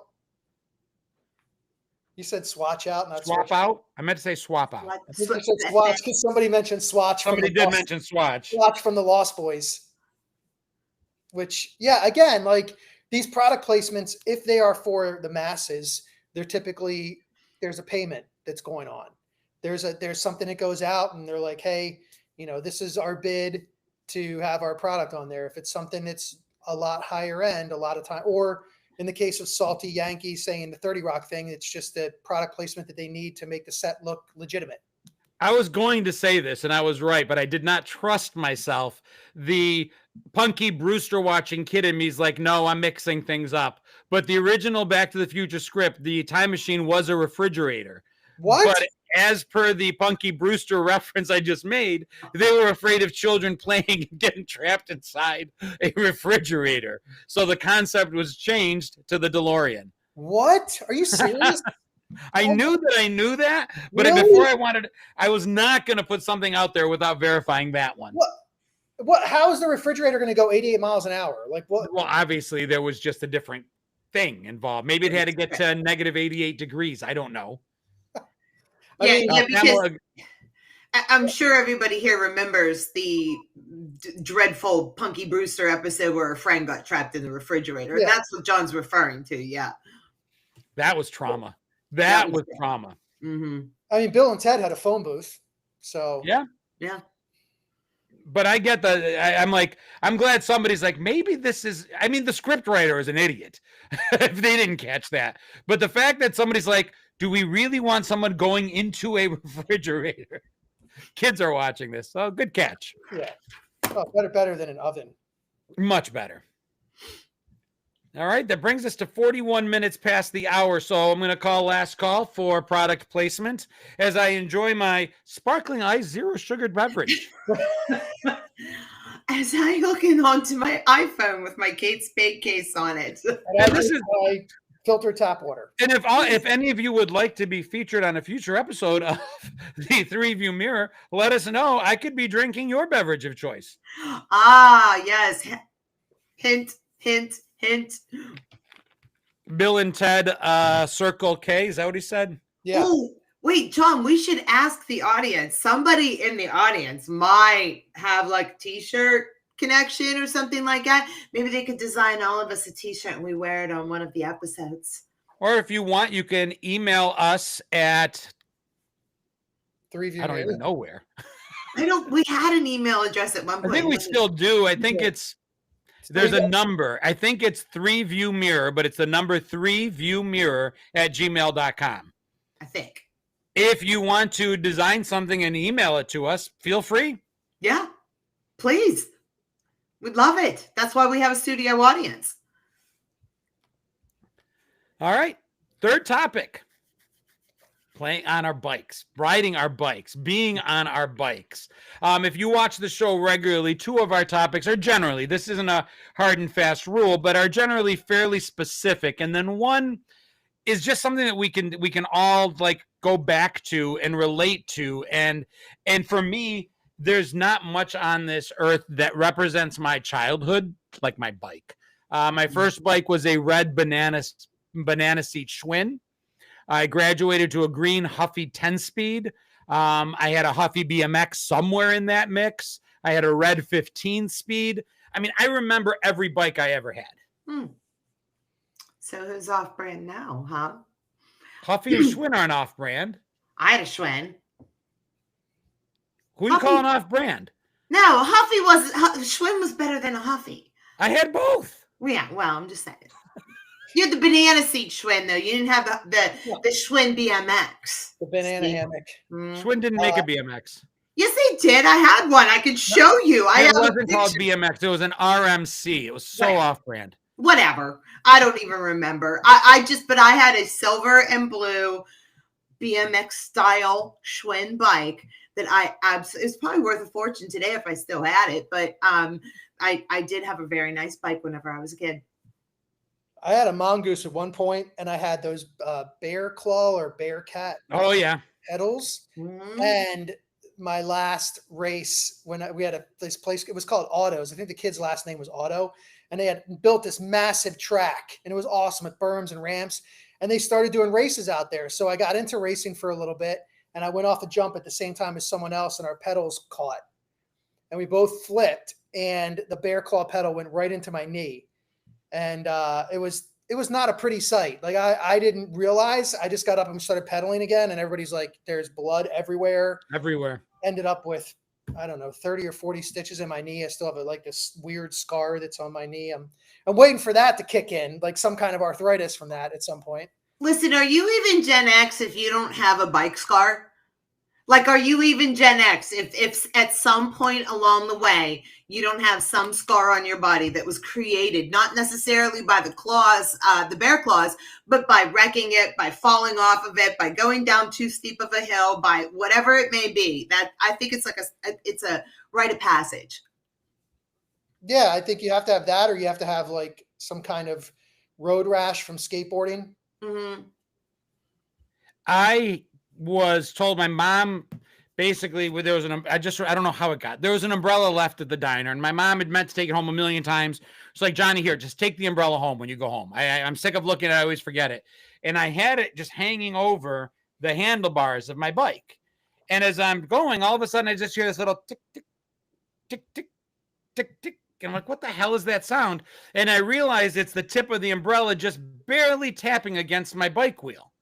You said swatch out, not swap out? I meant to say swap out. I think you said swatch because somebody mentioned swatch. Somebody did mention swatch. Swatch from the Lost Boys. Which, yeah, again, like these product placements, if they are for the masses, they're typically, there's a payment that's going on. there's something that goes out and they're like, hey, this is our bid to have our product on there. If it's something that's a lot higher end, a lot of time, or in the case of Salty Yankee saying the 30 Rock thing, it's just the product placement that they need to make the set look legitimate. I was going to say this, and I was right, but I did not trust myself. The Punky Brewster watching kid in me is like, no, I'm mixing things up. But the original Back to the Future script, the time machine was a refrigerator. What? But as per the Punky Brewster reference I just made, they were afraid of children playing and getting trapped inside a refrigerator. So the concept was changed to the DeLorean. What? Are you serious? I knew that, but Really? before I was not going to put something out there without verifying that one. What? How is the refrigerator going to go 88 miles an hour? Like what? Well, obviously there was just a different thing involved. Maybe it had to get to negative 88 degrees. I don't know. Because I'm sure everybody here remembers the dreadful Punky Brewster episode where a friend got trapped in the refrigerator. Yeah. That's what John's referring to. Yeah. That was trauma. That was trauma. Mm-hmm. I mean, Bill and Ted had a phone booth. So yeah. But I get I'm glad somebody's like, maybe this is, I mean, the script writer is an idiot if they didn't catch that. But the fact that somebody's like, do we really want someone going into a refrigerator? Kids are watching this. So good catch. Yeah. Oh, better than an oven. Much better. All right. That brings us to 41 minutes past the hour. So I'm going to call last call for product placement as I enjoy my sparkling ice zero sugared beverage. As I looking onto my iPhone with my Kate Spade case on it. And this is my filtered tap water. And if any of you would like to be featured on a future episode of the Three View Mirror, let us know. I could be drinking your beverage of choice. Ah, yes. Hint, hint, hint. Bill and Ted Circle K. Is that what he said? Yeah. Oh, wait, John, we should ask the audience. Somebody in the audience might have like a t-shirt connection or something like that. Maybe they could design all of us a t-shirt and we wear it on one of the episodes. Or if you want, you can email us at Three View. I don't even know where. We had an email address at one point. I think we still do. I think there's a number. I think it's 3View Mirror, but it's the number 3viewmirror at gmail.com. I think. If you want to design something and email it to us, feel free. Yeah, please. We'd love it. That's why we have a studio audience. All right. Third topic. Playing on our bikes, riding our bikes, being on our bikes. If you watch the show regularly, two of our topics are generally, this isn't a hard and fast rule, but are generally fairly specific. And then one is just something that we can all like go back to and relate to. And for me, there's not much on this earth that represents my childhood, like my bike. My first bike was a red banana seat Schwinn. I graduated to a green Huffy 10-speed. I had a Huffy BMX somewhere in that mix. I had a red 15-speed. I mean, I remember every bike I ever had. So who's off-brand now, huh? Huffy and Schwinn aren't off-brand. I had a Schwinn. Who are you calling off-brand? No, Huffy wasn't. Schwinn was better than a Huffy. I had both. Yeah, well, I'm just saying. You had the banana seat Schwinn, though. You didn't have the Schwinn BMX. The banana hammock. Schwinn didn't make a BMX. Yes, they did. I had one. I could show you. It wasn't called BMX. It was an RMC. It was so off-brand. Whatever. I don't even remember. But I had a silver and blue BMX style Schwinn bike that it's probably worth a fortune today if I still had it. But I did have a very nice bike whenever I was a kid. I had a mongoose at one point, and I had those bear claw or bear cat. Oh yeah, pedals. And my last race, when we had this place, it was called Autos. I think the kid's last name was Auto, and they had built this massive track, and it was awesome with berms and ramps. And they started doing races out there, so I got into racing for a little bit, and I went off a jump at the same time as someone else, and our pedals caught, and we both flipped, and the bear claw pedal went right into my knee. And it was was not a pretty sight. Like I didn't realize. I just got up and started pedaling again, and everybody's like, "There's blood everywhere." Everywhere. Ended up with, I don't know, 30 or 40 stitches in my knee. I still have like this weird scar that's on my knee. I'm waiting for that to kick in, like some kind of arthritis from that at some point. Listen, are you even Gen X if you don't have a bike scar? Like, are you even Gen X if at some point along the way you don't have some scar on your body that was created not necessarily by the claws, the bear claws, but by wrecking it, by falling off of it, by going down too steep of a hill, by whatever it may be? That I think it's like it's a rite of passage. Yeah, I think you have to have that, or you have to have like some kind of road rash from skateboarding. Mm-hmm. I was told, my mom basically, there was I don't know how it got. There was an umbrella left at the diner, and my mom had meant to take it home a million times. It's like, Johnny, here, just take the umbrella home when you go home. I'm sick of looking at it. I always forget it. And I had it just hanging over the handlebars of my bike. And as I'm going, all of a sudden, I just hear this little tick, tick, tick, tick, tick, tick. And I'm like, what the hell is that sound? And I realized it's the tip of the umbrella just barely tapping against my bike wheel.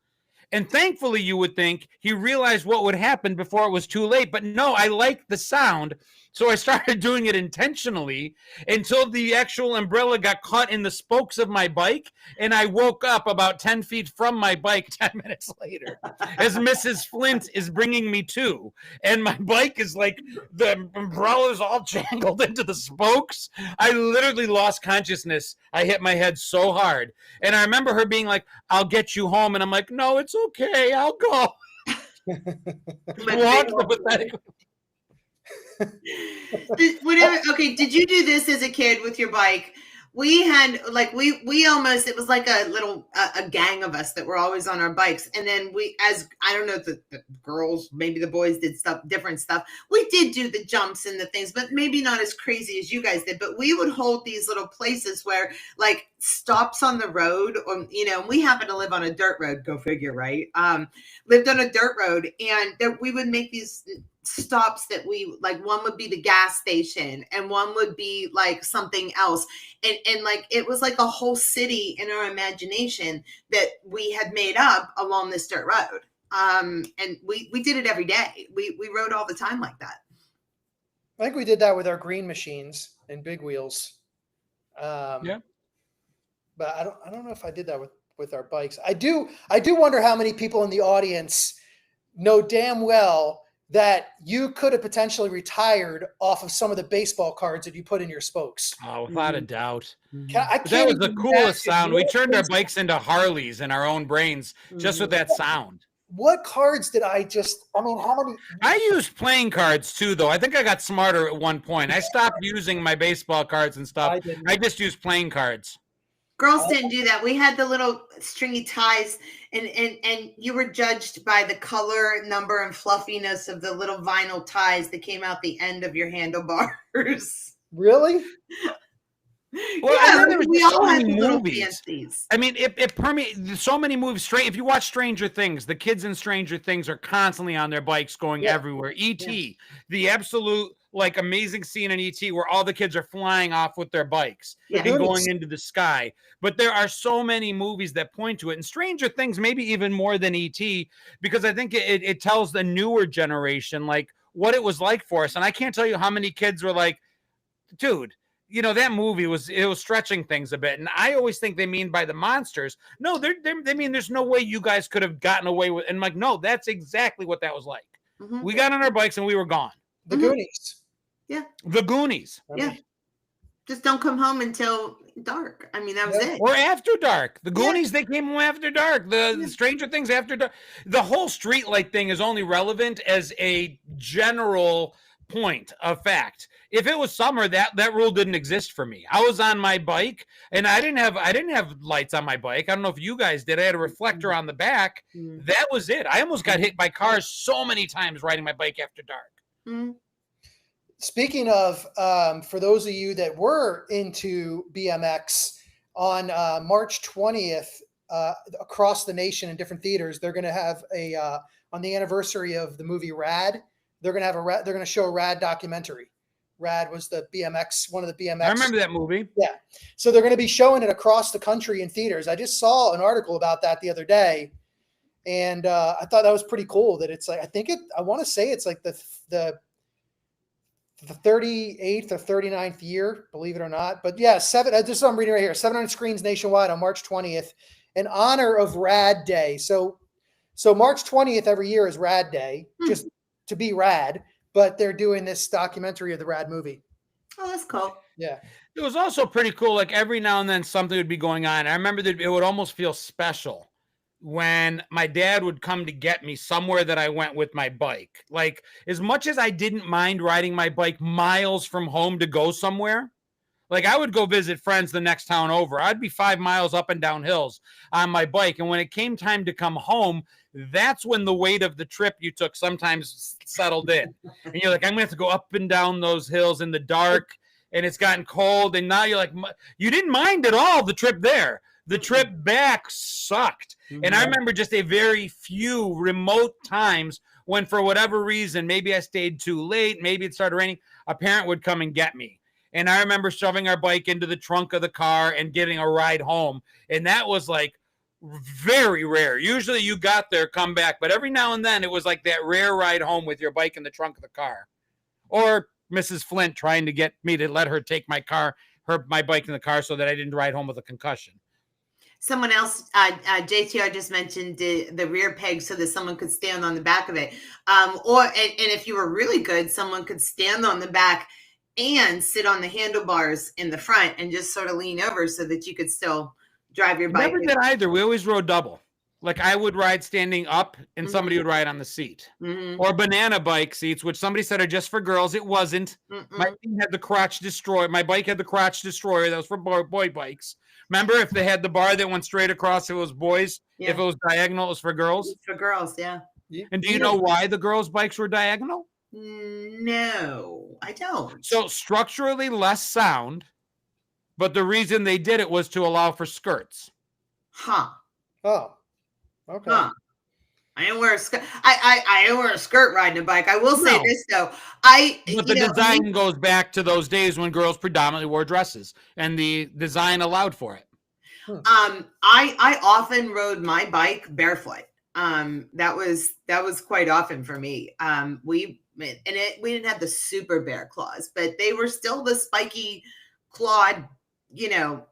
And thankfully, you would think he realized what would happen before it was too late. But no, I liked the sound. So I started doing it intentionally until the actual umbrella got caught in the spokes of my bike. And I woke up about 10 feet from my bike 10 minutes later as Mrs. Flint is bringing me to. And my bike is like, the umbrella's all jangled into the spokes. I literally lost consciousness. I hit my head so hard. And I remember her being like, I'll get you home. And I'm like, no, it's okay. I'll go. Walk the pathetic. Okay, did you do this as a kid with your bike? We had like we almost, it was like a little a gang of us that were always on our bikes, and then we, as I don't know, the girls, maybe the boys did different stuff. We did do the jumps and the things, but maybe not as crazy as you guys did. But we would hold these little places where, like, stops on the road, or we happen to live on a dirt road. Go figure, right? Lived on a dirt road, and we would make these stops that we like. One would be the gas station, and one would be like something else, and like it was like a whole city in our imagination that we had made up along this dirt road. And we did it every day. We rode all the time like that. I think we did that with our green machines and big wheels. Yeah, but I don't know if I did that with our bikes. I do wonder how many people in the audience know damn well that you could have potentially retired off of some of the baseball cards that you put in your spokes. Oh, without a doubt. That was the coolest sound. We turned our bikes into Harleys in our own brains just with that sound. What cards did I mean, how many? I used playing cards too, though. I think I got smarter at one point. I stopped using my baseball cards and stuff. I just used playing cards. Girls didn't do that. We had the little stringy ties, and you were judged by the color, number, and fluffiness of the little vinyl ties that came out the end of your handlebars. Really? Well, yeah, we all had little fancies. I mean, it permeates so many movies. If you watch Stranger Things, the kids in Stranger Things are constantly on their bikes going everywhere. E.T., the absolute like amazing scene in E.T. where all the kids are flying off with their bikes and going into the sky. But there are so many movies that point to it. And Stranger Things, maybe even more than E.T., because I think it tells the newer generation like what it was like for us. And I can't tell you how many kids were like, dude, that movie was stretching things a bit. And I always think they mean by the monsters. No, they mean there's no way you guys could have gotten away with. And I'm like, no, that's exactly what that was like. Mm-hmm. We got on our bikes and we were gone. The Goonies. Yeah. The Goonies. Yeah. Just don't come home until dark. I mean, that was it. Or after dark. The Goonies, they came home after dark. The Stranger Things after dark. The whole streetlight thing is only relevant as a general point of fact. If it was summer, that rule didn't exist for me. I was on my bike and I didn't have lights on my bike. I don't know if you guys did. I had a reflector on the back. Mm-hmm. That was it. I almost got hit by cars so many times riding my bike after dark. Mm-hmm. Speaking of, for those of you that were into BMX, on March 20th, across the nation in different theaters, they're going to have on the anniversary of the movie Rad, they're going to show a Rad documentary. Rad was the BMX, one of the BMX. I remember that movie. Yeah. So they're going to be showing it across the country in theaters. I just saw an article about that the other day. And I thought that was pretty cool that it's like, I want to say it's like the 38th or 39th year, believe it or not. But yeah, this is what I'm reading right here. 700 screens nationwide on March 20th in honor of Rad Day. So March 20th every year is Rad Day, just to be rad. But they're doing this documentary of the Rad movie. Oh, that's cool. Yeah. It was also pretty cool. Like every now and then something would be going on. I remember that it would almost feel special when my dad would come to get me somewhere that I went with my bike. Like as much as I didn't mind riding my bike miles from home to go somewhere, like I would go visit friends the next town over. I'd be 5 miles up and down hills on my bike. And when it came time to come home, that's when the weight of the trip you took sometimes settled in. And you're like, I'm gonna have to go up and down those hills in the dark, and it's gotten cold. And now you're like, you didn't mind at all the trip there. The trip back sucked. And I remember just a very few remote times when, for whatever reason, maybe I stayed too late, maybe it started raining, a parent would come and get me. And I remember shoving our bike into the trunk of the car and getting a ride home. And that was like very rare. Usually you got there, come back. But every now and then it was like that rare ride home with your bike in the trunk of the car. Or Mrs. Flint trying to get me to let her take my bike in the car so that I didn't ride home with a concussion. Someone else, JTR just mentioned the rear peg so that someone could stand on the back of it. And if you were really good, someone could stand on the back and sit on the handlebars in the front and just sort of lean over so that you could still drive your bike. Never did either. We always rode double. Like I would ride standing up and somebody would ride on the seat. Or banana bike seats, which somebody said are just for girls. It wasn't. My thing had the crotch destroyer. My bike had the crotch destroyer. That was for boy bikes. Remember, if they had the bar that went straight across, it was boys. Yeah. If it was diagonal, it was for girls. For girls, yeah. And do you know why the girls' bikes were diagonal? No, I don't. So structurally less sound, but the reason they did it was to allow for skirts. Huh. Oh, okay. Huh. I didn't wear a skirt. I didn't wear a skirt riding a bike. I will say this though. But the design goes back to those days when girls predominantly wore dresses, and the design allowed for it. I often rode my bike barefoot. That was quite often for me. We didn't have the super bear claws, but they were still the spiky clawed,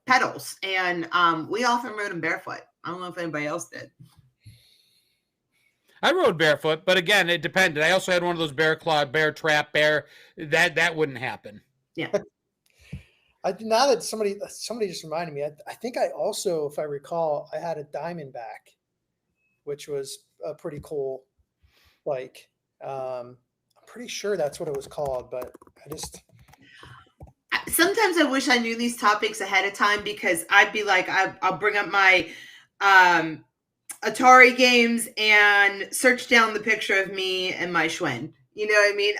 pedals. And we often rode them barefoot. I don't know if anybody else did. I rode barefoot, but again, it depended. I also had one of those bear claw, bear trap, that wouldn't happen. Yeah. Now that somebody just reminded me, I think I also, if I recall, I had a Diamondback, which was a pretty cool bike. I'm pretty sure that's what it was called, but sometimes I wish I knew these topics ahead of time, because I'd be like, I'll bring up my Atari games and search down the picture of me and my Schwinn. You know what I mean?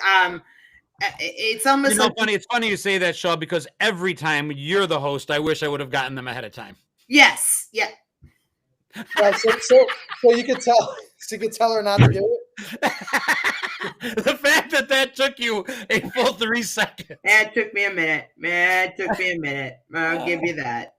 It's almost funny. It's funny you say that, Shaw, because every time you're the host, I wish I would have gotten them ahead of time. Yes. Yeah. So you could tell her not to do it. The fact that took you a full 3 seconds. That took me a minute. I'll give you that.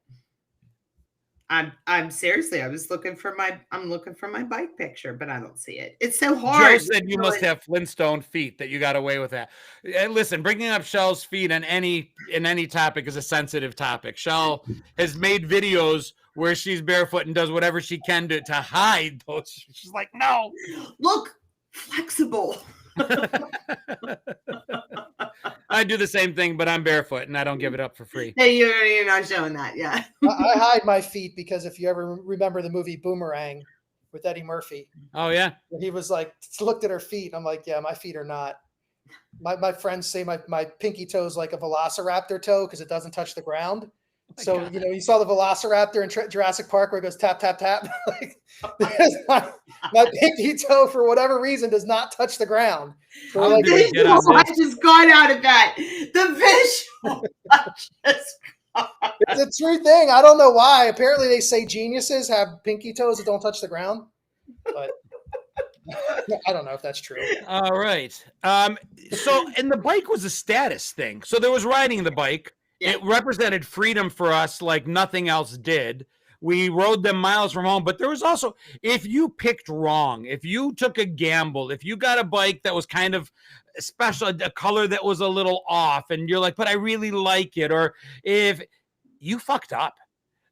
I'm seriously, I'm looking for my bike picture, but I don't see it. It's so hard. Joe said you must have Flintstone feet, that you got away with that. And listen, bringing up Shell's feet in any topic is a sensitive topic. Shell has made videos where she's barefoot and does whatever she can to hide those. She's like, no, look, flexible. I do the same thing, but I'm barefoot and I don't give it up for free. Hey, you're not showing that, yeah. I hide my feet because if you ever remember the movie Boomerang with Eddie Murphy. Oh yeah. He was like, looked at her feet. I'm like, yeah, my feet are not. My friends say my pinky toe is like a velociraptor toe because it doesn't touch the ground. So, God. You saw the Velociraptor in Jurassic Park where it goes tap, tap, tap. Like, my pinky toe, for whatever reason, does not touch the ground. So I just got out of that. The visual. It's a true thing. I don't know why. Apparently, they say geniuses have pinky toes that don't touch the ground. But I don't know if that's true. All right. So, and the bike was a status thing. So there was riding the bike. Yeah. It represented freedom for us like nothing else did. We rode them miles from home, but there was also, if you picked wrong, if you took a gamble, if you got a bike that was kind of special, a color that was a little off, and you're like, but I really like it, or if you fucked up.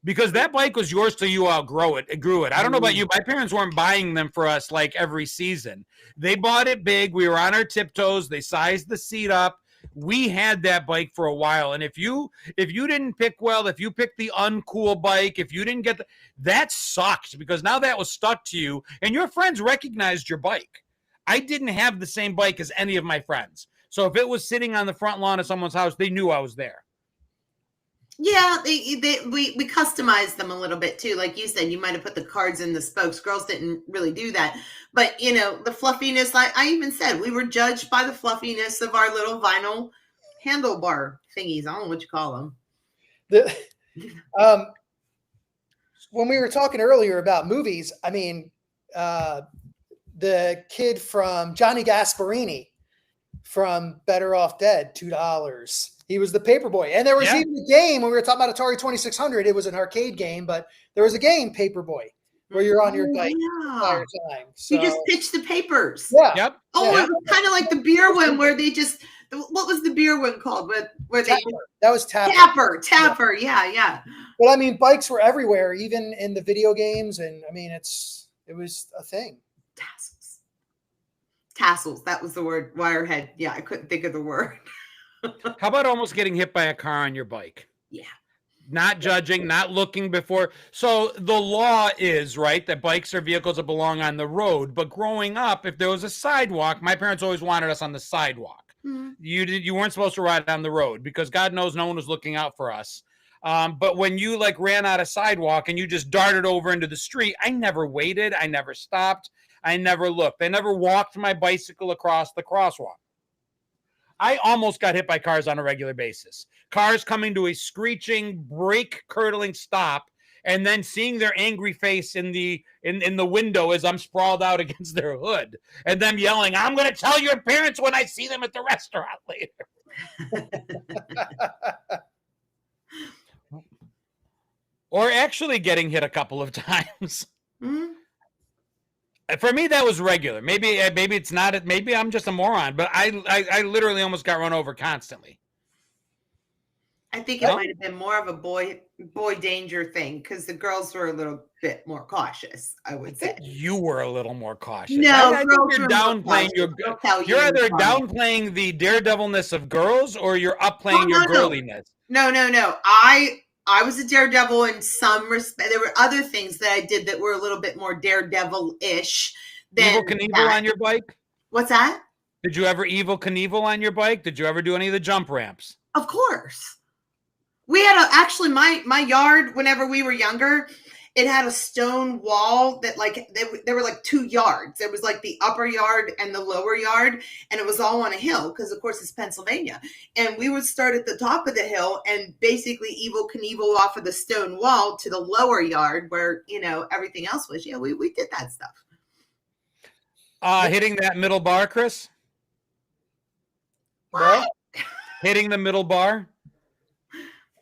Because that bike was yours till you outgrew it. I don't know about you. My parents weren't buying them for us like every season. They bought it big. We were on our tiptoes. They sized the seat up. We had that bike for a while. And if you didn't pick well, if you picked the uncool bike, if you didn't get that sucked, because now that was stuck to you and your friends recognized your bike. I didn't have the same bike as any of my friends. So if it was sitting on the front lawn of someone's house, they knew I was there. Yeah, we customized them a little bit too. Like you said, you might have put the cards in the spokes. Girls didn't really do that. But, the fluffiness, I even said, we were judged by the fluffiness of our little vinyl handlebar thingies. I don't know what you call them. When we were talking earlier about movies, I mean, the kid from Johnny Gasparini from Better Off Dead, $2. He was the Paperboy. And there was even a game when we were talking about Atari 2600. It was an arcade game, but there was a game, Paperboy, where you're on your bike the entire time. So, you just pitch the papers. Yeah. Yep. Oh, it was kind of like the beer one where they just, what was the beer one called? Where Tapper. That was Tapper. Tapper. Yeah. But I mean, bikes were everywhere, even in the video games. And I mean, it was a thing. Tassels. That was the word. Wirehead. Yeah, I couldn't think of the word. How about almost getting hit by a car on your bike? Yeah. Not judging, not looking before. So the law is, right, that bikes are vehicles that belong on the road. But growing up, if there was a sidewalk, my parents always wanted us on the sidewalk. Mm-hmm. You weren't supposed to ride on the road because God knows no one was looking out for us. But when you ran out of sidewalk and you just darted over into the street, I never waited. I never stopped. I never looked. I never walked my bicycle across the crosswalk. I almost got hit by cars on a regular basis. Cars coming to a screeching, brake-curdling stop, and then seeing their angry face in the window as I'm sprawled out against their hood, and them yelling, "I'm going to tell your parents when I see them at the restaurant later." Or actually getting hit a couple of times. Mm-hmm. For me, that was regular. Maybe it's not. Maybe I'm just a moron. But I literally almost got run over constantly. I think it might have been more of a boy danger thing because the girls were a little bit more cautious. I would say you were a little more cautious. No, I think you're downplaying you're either downplaying the daredevilness of girls or you're upplaying your girliness. No. I was a daredevil in some respect. There were other things that I did that were a little bit more daredevil-ish. Evil Knievel on your bike? What's that? Did you ever Evil Knievel on your bike? Did you ever do any of the jump ramps? Of course. We had actually my yard, whenever we were younger, it had a stone wall that there were 2 yards. There was the upper yard and the lower yard, and it was all on a hill because of course it's Pennsylvania. And we would start at the top of the hill and basically Evil Knievel off of the stone wall to the lower yard where, everything else was. Yeah, we did that stuff. Hitting that middle bar, Chris? What? Hitting the middle bar?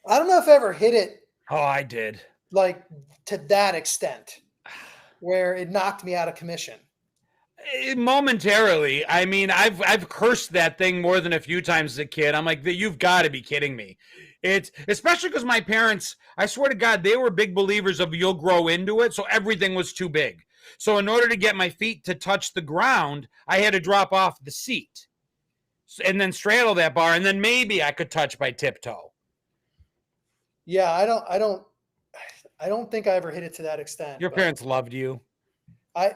I don't know if I ever hit it. Oh, I did. To that extent, where it knocked me out of commission. Momentarily. I mean, I've cursed that thing more than a few times as a kid. I'm like, you've got to be kidding me. It's especially because my parents, I swear to God, they were big believers of you'll grow into it. So everything was too big. So in order to get my feet to touch the ground, I had to drop off the seat and then straddle that bar. And then maybe I could touch by tiptoe. Yeah, I don't think I ever hit it to that extent. Your parents loved you. I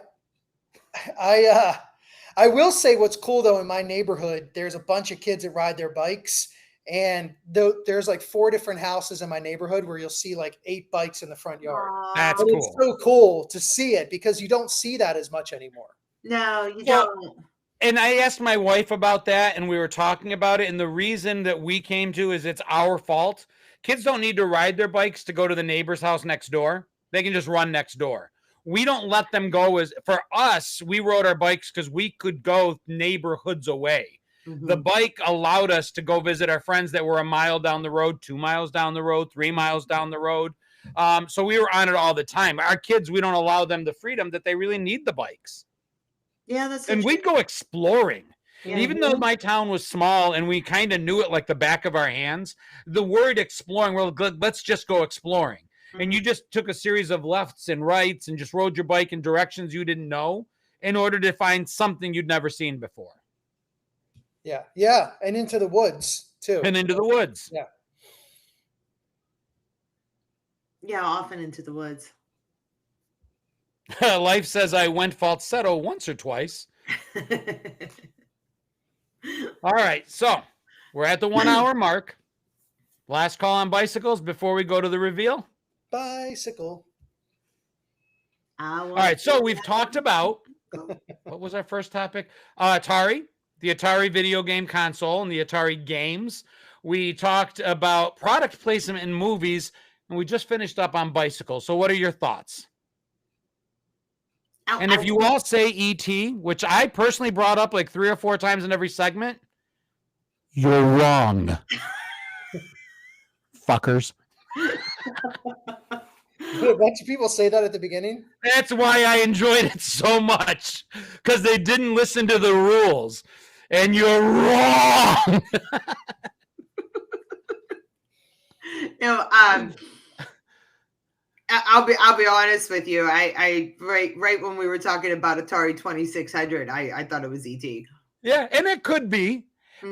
will say what's cool though, in my neighborhood, there's a bunch of kids that ride their bikes, and there's 4 different houses in my neighborhood where you'll see 8 bikes in the front yard. That's cool. It's so cool to see it because you don't see that as much anymore. No, you don't. And I asked my wife about that, and we were talking about it, and the reason that we came to is it's our fault. Kids don't need to ride their bikes to go to the neighbor's house next door. They can just run next door. we don't let them go. As for us, we rode our bikes because we could go neighborhoods away. The bike allowed us to go visit our friends that were a mile down the road, 2 miles down the road, 3 miles down the road. So we were on it all the time. Our kids, we don't allow them the freedom that they really need the bikes. Yeah, that's and we'd go exploring. Yeah. Even though my town was small and we kind of knew it like the back of our hands, the word exploring, well, let's just go exploring. And you just took a series of lefts and rights and just rode your bike in directions you didn't know in order to find something you'd never seen before. Yeah. Yeah. And into the woods too. And into the woods. Yeah. Yeah, often into the woods. Life says I went falsetto once or twice. All right. So we're at the 1 hour mark. Last call on bicycles before we go to the reveal. Bicycle. All right. So we've talked about, what was our first topic? Atari, the Atari video game console and the Atari games. We talked about product placement in movies, and we just finished up on bicycles. So what are your thoughts? And if you all say E.T., which I personally brought up like 3 or 4 times in every segment, you're wrong. Fuckers. A bunch of people say that at the beginning. That's why I enjoyed it so much, because they didn't listen to the rules. And you're wrong. No, I'll be honest with you. I right when we were talking about Atari 2600, I thought it was ET. Yeah, and it could be.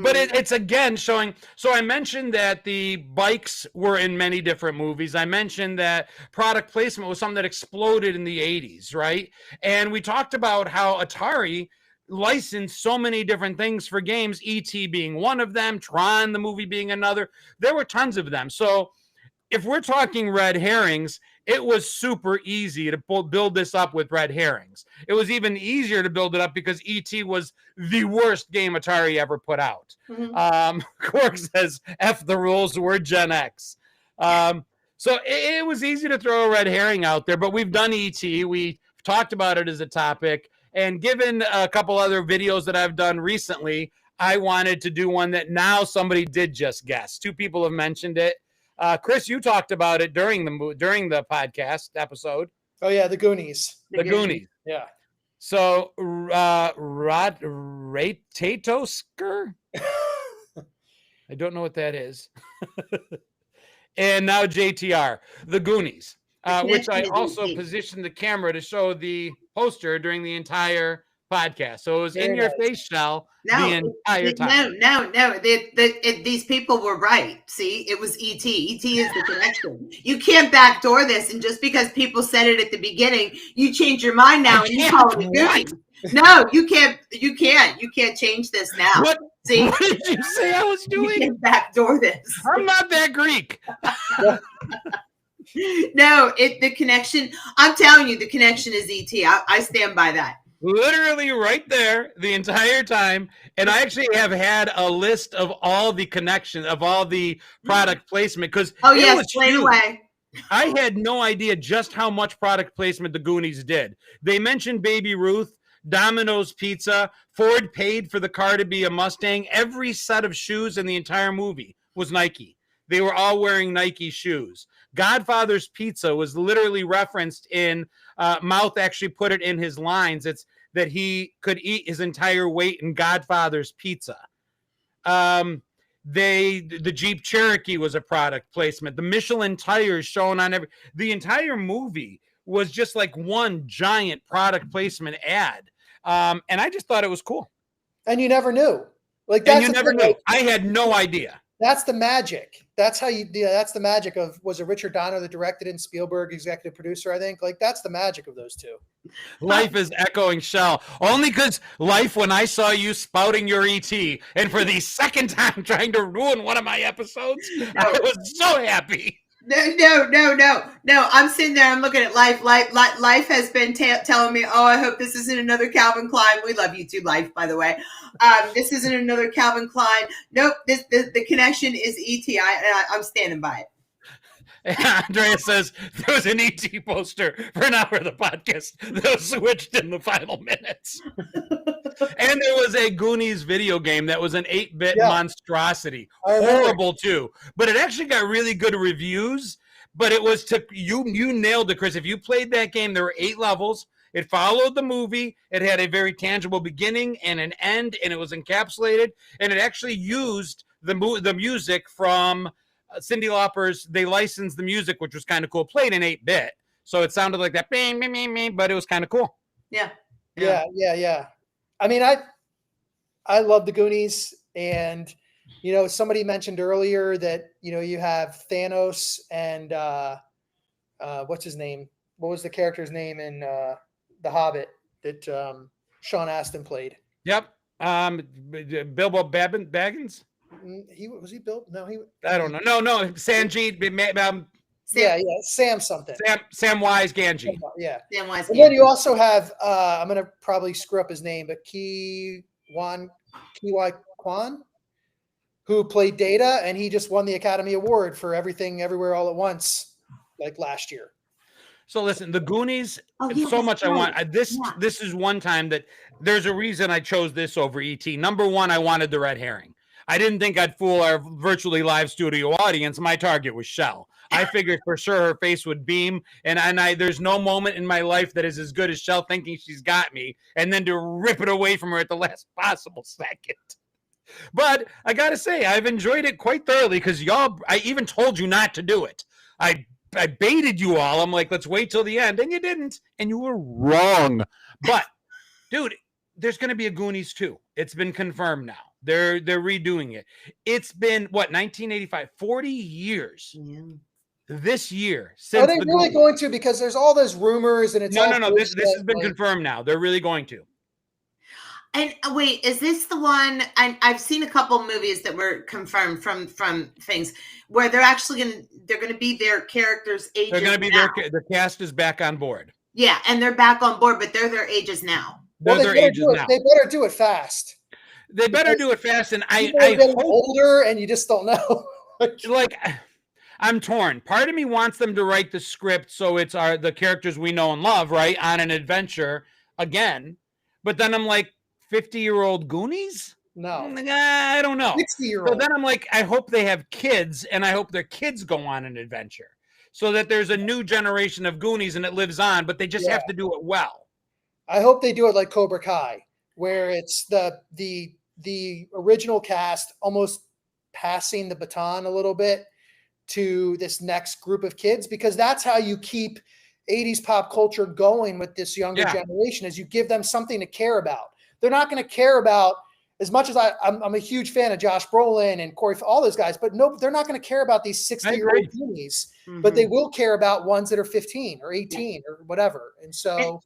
But it's again showing. So I mentioned that the bikes were in many different movies. I mentioned that product placement was something that exploded in the 80s, right? And we talked about how Atari licensed so many different things for games, E.T. being one of them, Tron, the movie, being another. There were tons of them. So if we're talking red herrings, it was super easy to build this up with red herrings. It was even easier to build it up because E.T. was the worst game Atari ever put out. Quark says, F the rules, we're Gen X. So it was easy to throw a red herring out there, but we've done E.T. We talked about it as a topic. And given a couple other videos that I've done recently, I wanted to do one that now somebody did just guess. 2 people have mentioned it. Chris, you talked about it during the podcast episode. Oh yeah, the Goonies. The Goonies. Yeah. So Ratatosker? I don't know what that is. And now JTR, the Goonies, which I also positioned the camera to show the poster during the entire podcast. So it was in your face, Shell, the entire time. No. These people were right. See, it was ET. ET is the connection. You can't backdoor this, and just because people said it at the beginning, you change your mind now and you call it good. No, you can't. You can't change this now. What? See? What did you say I was doing? You can't backdoor this. I'm not that Greek. No, the connection. I'm telling you, the connection is ET. I stand by that. Literally right there the entire time. And I actually have had a list of all the connections, of all the product placement. Because explain away. I had no idea just how much product placement the Goonies did. They mentioned Baby Ruth, Domino's Pizza, Ford paid for the car to be a Mustang. Every set of shoes in the entire movie was Nike. They were all wearing Nike shoes. Godfather's Pizza was literally referenced in Mouth actually put it in his lines. It's that he could eat his entire weight in Godfather's Pizza. The Jeep Cherokee was a product placement. The Michelin tires shown on the entire movie was just like one giant product placement ad. And I just thought it was cool. And you never knew. You never knew. I had no idea. That's the magic. That's how that's the magic of, was it Richard Donner that directed it and Spielberg executive producer, I think? That's the magic of those 2. Life is echoing Shell. Only because Life, when I saw you spouting your ET, and for the second time trying to ruin one of my episodes, I was so happy. No. I'm sitting there. I'm looking at Life. Life has been telling me, "Oh, I hope this isn't another Calvin Klein." We love you too, Life, by the way. This isn't another Calvin Klein. Nope. The connection is ET. I'm standing by it. Andrea says there was an ET poster for an hour of the podcast that was switched in the final minutes. And there was a Goonies video game that was an 8-bit monstrosity. Horrible too. But it actually got really good reviews. But it was you nailed it, Chris. If you played that game, there were 8 levels. It followed the movie. It had a very tangible beginning and an end, and it was encapsulated. And it actually used the music from Cyndi Lauper's. They licensed the music, which was kind of cool. Played in 8-bit, so it sounded like that, bang, bang, bang, bang, but it was kind of cool. Yeah. I mean, I love the Goonies, and somebody mentioned earlier that you have Thanos and what's his name? What was the character's name in The Hobbit that Sean Astin played? Yep. Bilbo Baggins. Was he Bill? No, I don't know. No. Sanjeev. Sam something. Sam Wise Ganji. Yeah. Sam Wise. And then you also have I'm gonna probably screw up his name, but Ki Wai Kwan, who played Data, and he just won the Academy Award for Everything Everywhere All at Once, like last year. So listen, the Goonies, so much I want. This is one time that there's a reason I chose this over E.T. Number one, I wanted the red herring. I didn't think I'd fool our virtually live studio audience. My target was Shell. I figured for sure her face would beam, and there's no moment in my life that is as good as Shell thinking she's got me, and then to rip it away from her at the last possible second. But I gotta say, I've enjoyed it quite thoroughly because I even told you not to do it. I baited you all. I'm like, let's wait till the end, and you didn't, and you were wrong. But, dude, there's going to be a Goonies 2. It's been confirmed now. They're redoing it. It's been, 1985, 40 years. Yeah. This year. Since Are they really going to? Because there's all those rumors, and it's no. This has been confirmed now. They're really going to. And wait, is this the one? I've seen a couple movies that were confirmed from things where they're actually going to be their characters' ages. They're going to be the cast is back on board. Yeah, and they're back on board, but they're their ages now. They're their ages now. They better do it fast. They better do it fast, and I hope older, and you just don't know. Like, I'm torn. Part of me wants them to write the script so it's the characters we know and love, right, on an adventure again. But then I'm like, 50-year-old Goonies? No. I don't know. 60-year-old. So then I'm like, I hope they have kids, and I hope their kids go on an adventure so that there's a new generation of Goonies and it lives on, but they just have to do it well. I hope they do it like Cobra Kai, where it's the original cast almost passing the baton a little bit to this next group of kids, because that's how you keep 80s pop culture going with this younger generation, is you give them something to care about. They're not going to care about, as much as I'm a huge fan of Josh Brolin and Corey, all those guys, but no, they're not going to care about these 60-year-old Goonies, but they will care about ones that are 15 or 18 or whatever. And so,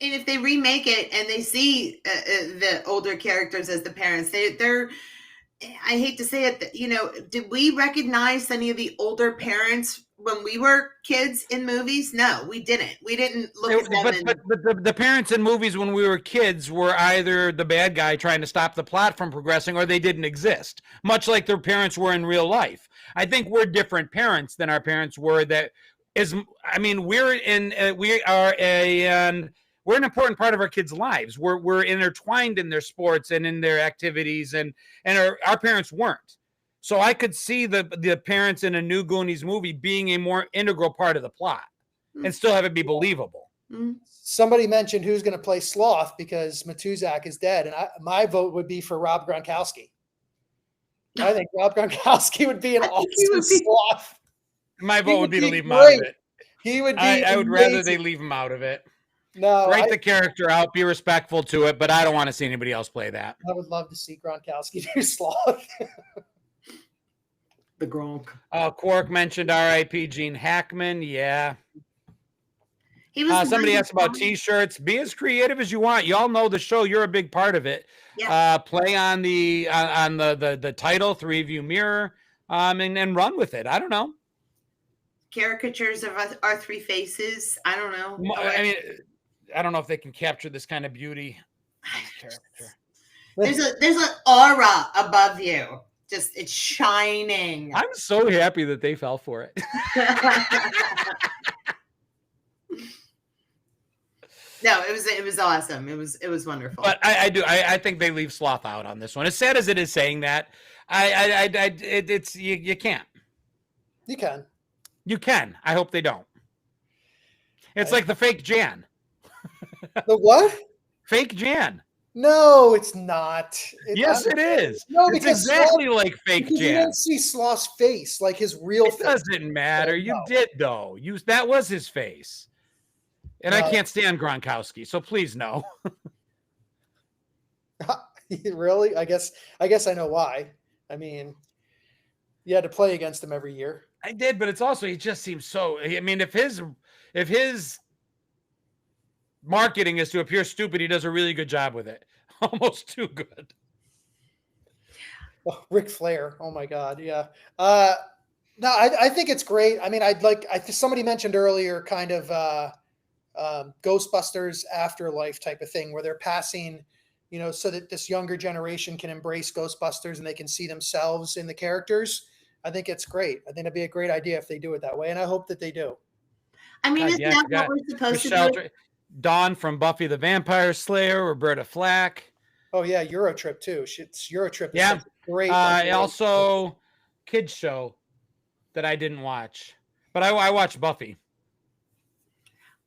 and if they remake it and they see the older characters as the parents, they're I hate to say it, did we recognize any of the older parents when we were kids in movies? No, we didn't. We didn't look at them. But the parents in movies when we were kids were either the bad guy trying to stop the plot from progressing, or they didn't exist, much like their parents were in real life. I think we're different parents than our parents were. We're an important part of our kids' lives. We're intertwined in their sports and in their activities, and our parents weren't. So I could see the parents in a new Goonies movie being a more integral part of the plot and still have it be believable. Somebody mentioned who's going to play Sloth because Matuzak is dead, and my vote would be for Rob Gronkowski. I think Rob Gronkowski would be an awesome Sloth. My vote would be to leave him out of it. He would be. I would rather they leave him out of it. No, write the character out, be respectful to it, but I don't want to see anybody else play that. I would love to see Gronkowski do Sloth. The Gronk. Quark mentioned R.I.P. Gene Hackman. Yeah. He was somebody asked about T-shirts. Be as creative as you want. Y'all know the show. You're a big part of it. Yeah. Play on the title, Three View Mirror, and run with it. I don't know. Caricatures of our three faces. I don't know. I mean, I don't know if they can capture this kind of beauty. There's an aura above you. Just it's shining. I'm so happy that they fell for it. No, it was awesome. It was wonderful. But I think they leave Sloth out on this one. As sad as it is saying that, it's you can't. You can. You can. I hope they don't. It's like the fake Jan. The what? Fake Jan. No, it's not. Yes, it is. No, it's because exactly like fake Jan. You didn't see Sloth's face, like his real face. It doesn't matter. You did, though. That was his face. And I can't stand Gronkowski, so please no. Really? I guess I know why. I mean, you had to play against him every year. I did, but it's also he just seems so. I mean, if his marketing is to appear stupid, he does a really good job with it. Almost too good. Oh, Ric Flair. Oh my God. Yeah. No, I think it's great. I mean, somebody mentioned earlier kind of Ghostbusters Afterlife type of thing where they're passing, so that this younger generation can embrace Ghostbusters and they can see themselves in the characters. I think it's great. I think it'd be a great idea if they do it that way. And I hope that they do. I mean, isn't that what we're supposed to do? Dawn from Buffy the Vampire Slayer, Roberta Flack. Oh yeah, Eurotrip too. It's Eurotrip. Yeah, great. Also, kids show that I didn't watch, but I watched Buffy.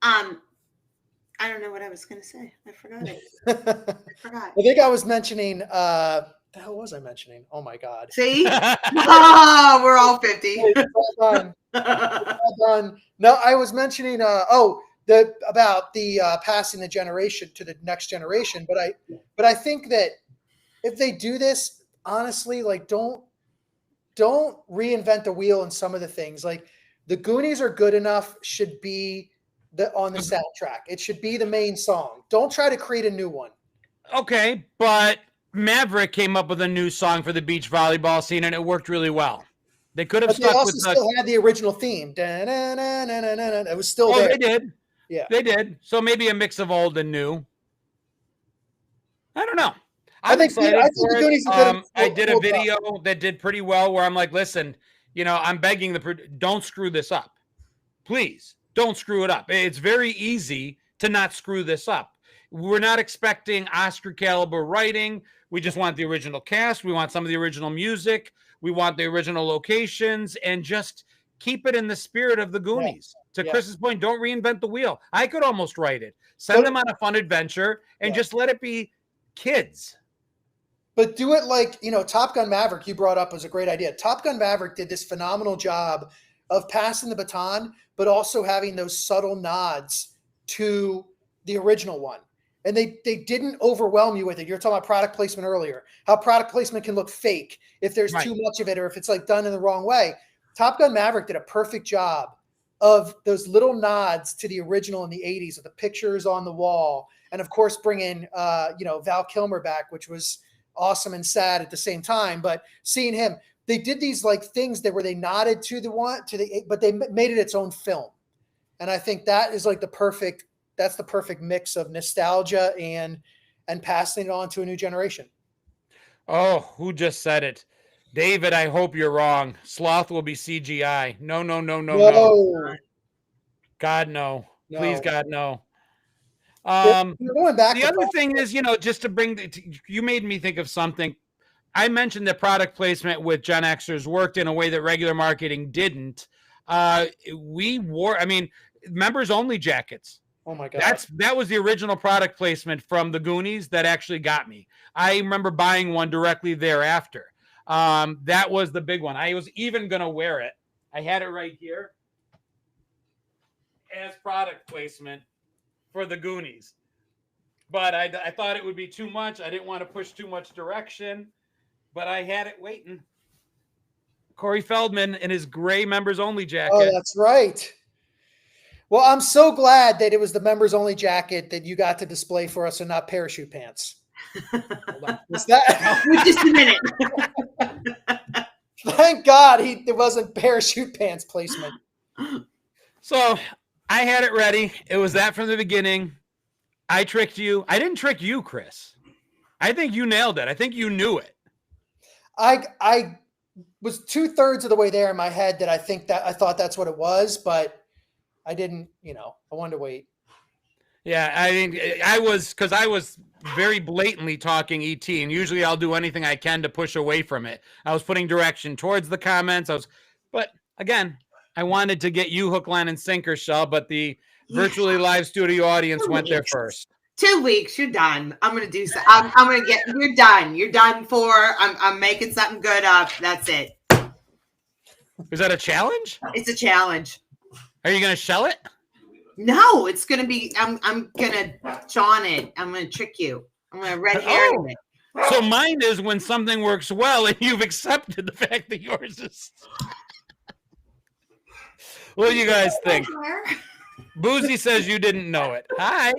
I don't know what I was going to say. I forgot it. I think I was mentioning. The hell was I mentioning? Oh my God! See, we're all 50. Well done. No, I was mentioning. About the passing the generation to the next generation. But I think that if they do this, honestly, like don't reinvent the wheel in some of the things. Like the Goonies are good enough, should be on the soundtrack. It should be the main song. Don't try to create a new one. Okay, but Maverick came up with a new song for the beach volleyball scene, and it worked really well. They could have stuck with still had the original theme. It was still there. They did. Yeah, they did. So maybe a mix of old and new. I don't know. I think I did a video that did pretty well where I'm like, listen, I'm begging don't screw this up. Please don't screw it up. It's very easy to not screw this up. We're not expecting Oscar caliber writing. We just want the original cast. We want some of the original music. We want the original locations and just keep it in the spirit of the Goonies. To Chris's point, don't reinvent the wheel. I could almost write it. Send them on a fun adventure and just let it be kids. But do it like, Top Gun Maverick you brought up was a great idea. Top Gun Maverick did this phenomenal job of passing the baton, but also having those subtle nods to the original one. And they didn't overwhelm you with it. You're talking about product placement earlier, how product placement can look fake if there's too much of it or if it's like done in the wrong way. Top Gun Maverick did a perfect job of those little nods to the original in the 80s of the pictures on the wall. And of course, bringing, Val Kilmer back, which was awesome and sad at the same time. But seeing him, they did these like things where they nodded but they made it its own film. And I think that is like the perfect mix of nostalgia and passing it on to a new generation. Oh, who just said it? David, I hope you're wrong. Sloth will be CGI. No. God, no. Please, God, no. Going back the other thing is, just to bring you made me think of something. I mentioned that product placement with Gen Xers worked in a way that regular marketing didn't. We wore, members only jackets. Oh my God. That was the original product placement from the Goonies that actually got me. I remember buying one directly thereafter. That was the big one. I was even going to wear it. I had it right here as product placement for the Goonies. But I thought it would be too much. I didn't want to push too much direction, but I had it waiting. Corey Feldman in his gray members only jacket. Oh, that's right. Well, I'm so glad that it was the members only jacket that you got to display for us and not parachute pants. Hold on. Was that just a minute? Thank God it wasn't parachute pants placement. So I had it ready. It was that from the beginning. I tricked you. I didn't trick you, Chris. I think you nailed it. I think you knew it. I was 2/3 of the way there in my head that I thought that's what it was, but I didn't, I wanted to wait. Yeah, I mean, I was very blatantly talking ET, and usually I'll do anything I can to push away from it. I was putting direction towards the comments. But again, I wanted to get you hook, line, and sinker, Shell, but the virtually live studio audience went there first. 2 weeks, you're done. I'm gonna do so. I'm gonna get. You're done. You're done for. I'm making something good up. That's it. Is that a challenge? It's a challenge. Are you gonna shell it? No, it's gonna be. I'm gonna John it. I'm gonna trick you. I'm gonna red herring it. So mine is when something works well and you've accepted the fact that yours is. What do you guys think? Boozy says you didn't know it. Hi.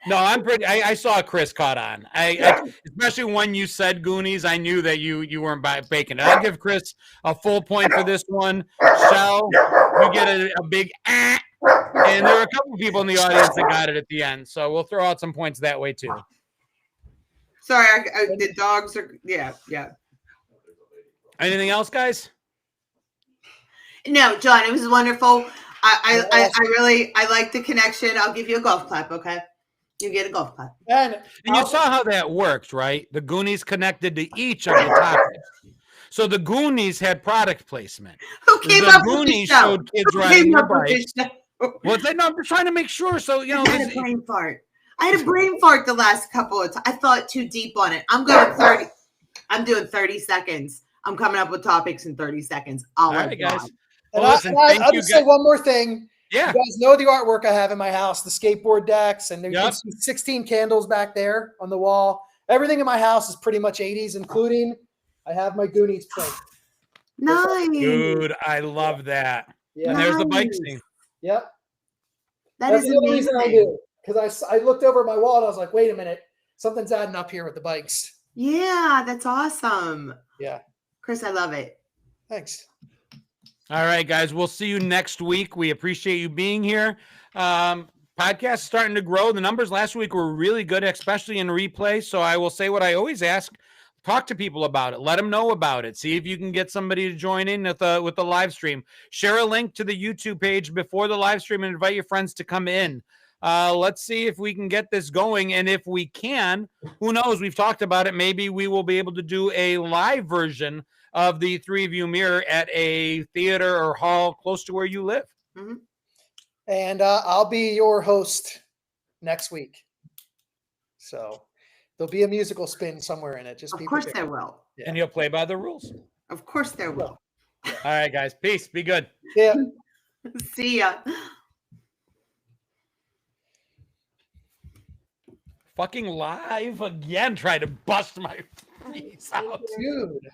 No, I'm pretty. I saw Chris caught on. Especially when you said Goonies, I knew that you weren't baking it. I'll give Chris a full point for this one. Shell, you get a big ah. And there are a couple of people in the audience that got it at the end. So we'll throw out some points that way too. Sorry, the dogs are, yeah. Anything else, guys? No, John, it was wonderful. I like the connection. I'll give you a golf clap, okay? You get a golf clap. And you saw how that worked, right? The Goonies connected to each of the topics. So the Goonies had product placement. Who came up with Goonies this show? showed kids riding their bikes. Well, I'm just trying to make sure. So, I had a brain fart. I had a brain fart the last couple of times. I thought too deep on it. I'm going 30. I'm doing 30 seconds. I'm coming up with topics in 30 seconds. All right, guys. Well, listen, I'll just say one more thing. Yeah. You guys know the artwork I have in my house, the skateboard decks, and there's 16 candles back there on the wall. Everything in my house is pretty much 80s, including I have my Goonies print. Nice. Dude, I love that. Yeah. And there's the bike scene. Yep. That's the only reason I do. Because I looked over at my wall and I was like, wait a minute, something's adding up here with the bikes. Yeah, that's awesome. Yeah. Chris, I love it. Thanks. All right, guys. We'll see you next week. We appreciate you being here. Podcast is starting to grow. The numbers last week were really good, especially in replay. So I will say what I always ask. Talk to people about it. Let them know about it. See if you can get somebody to join in with the live stream. Share a link to the YouTube page before the live stream and invite your friends to come in. Let's see if we can get this going. And if we can, who knows? We've talked about it. Maybe we will be able to do a live version of the Three of You Mirror at a theater or hall close to where you live. Mm-hmm. And I'll be your host next week. So there'll be a musical spin somewhere in it. Just of course there will. Yeah. And you'll play by the rules. Of course there will. All right, guys. Peace. Be good. Yeah. See ya. Fucking live again. Try to bust my face out. Dude.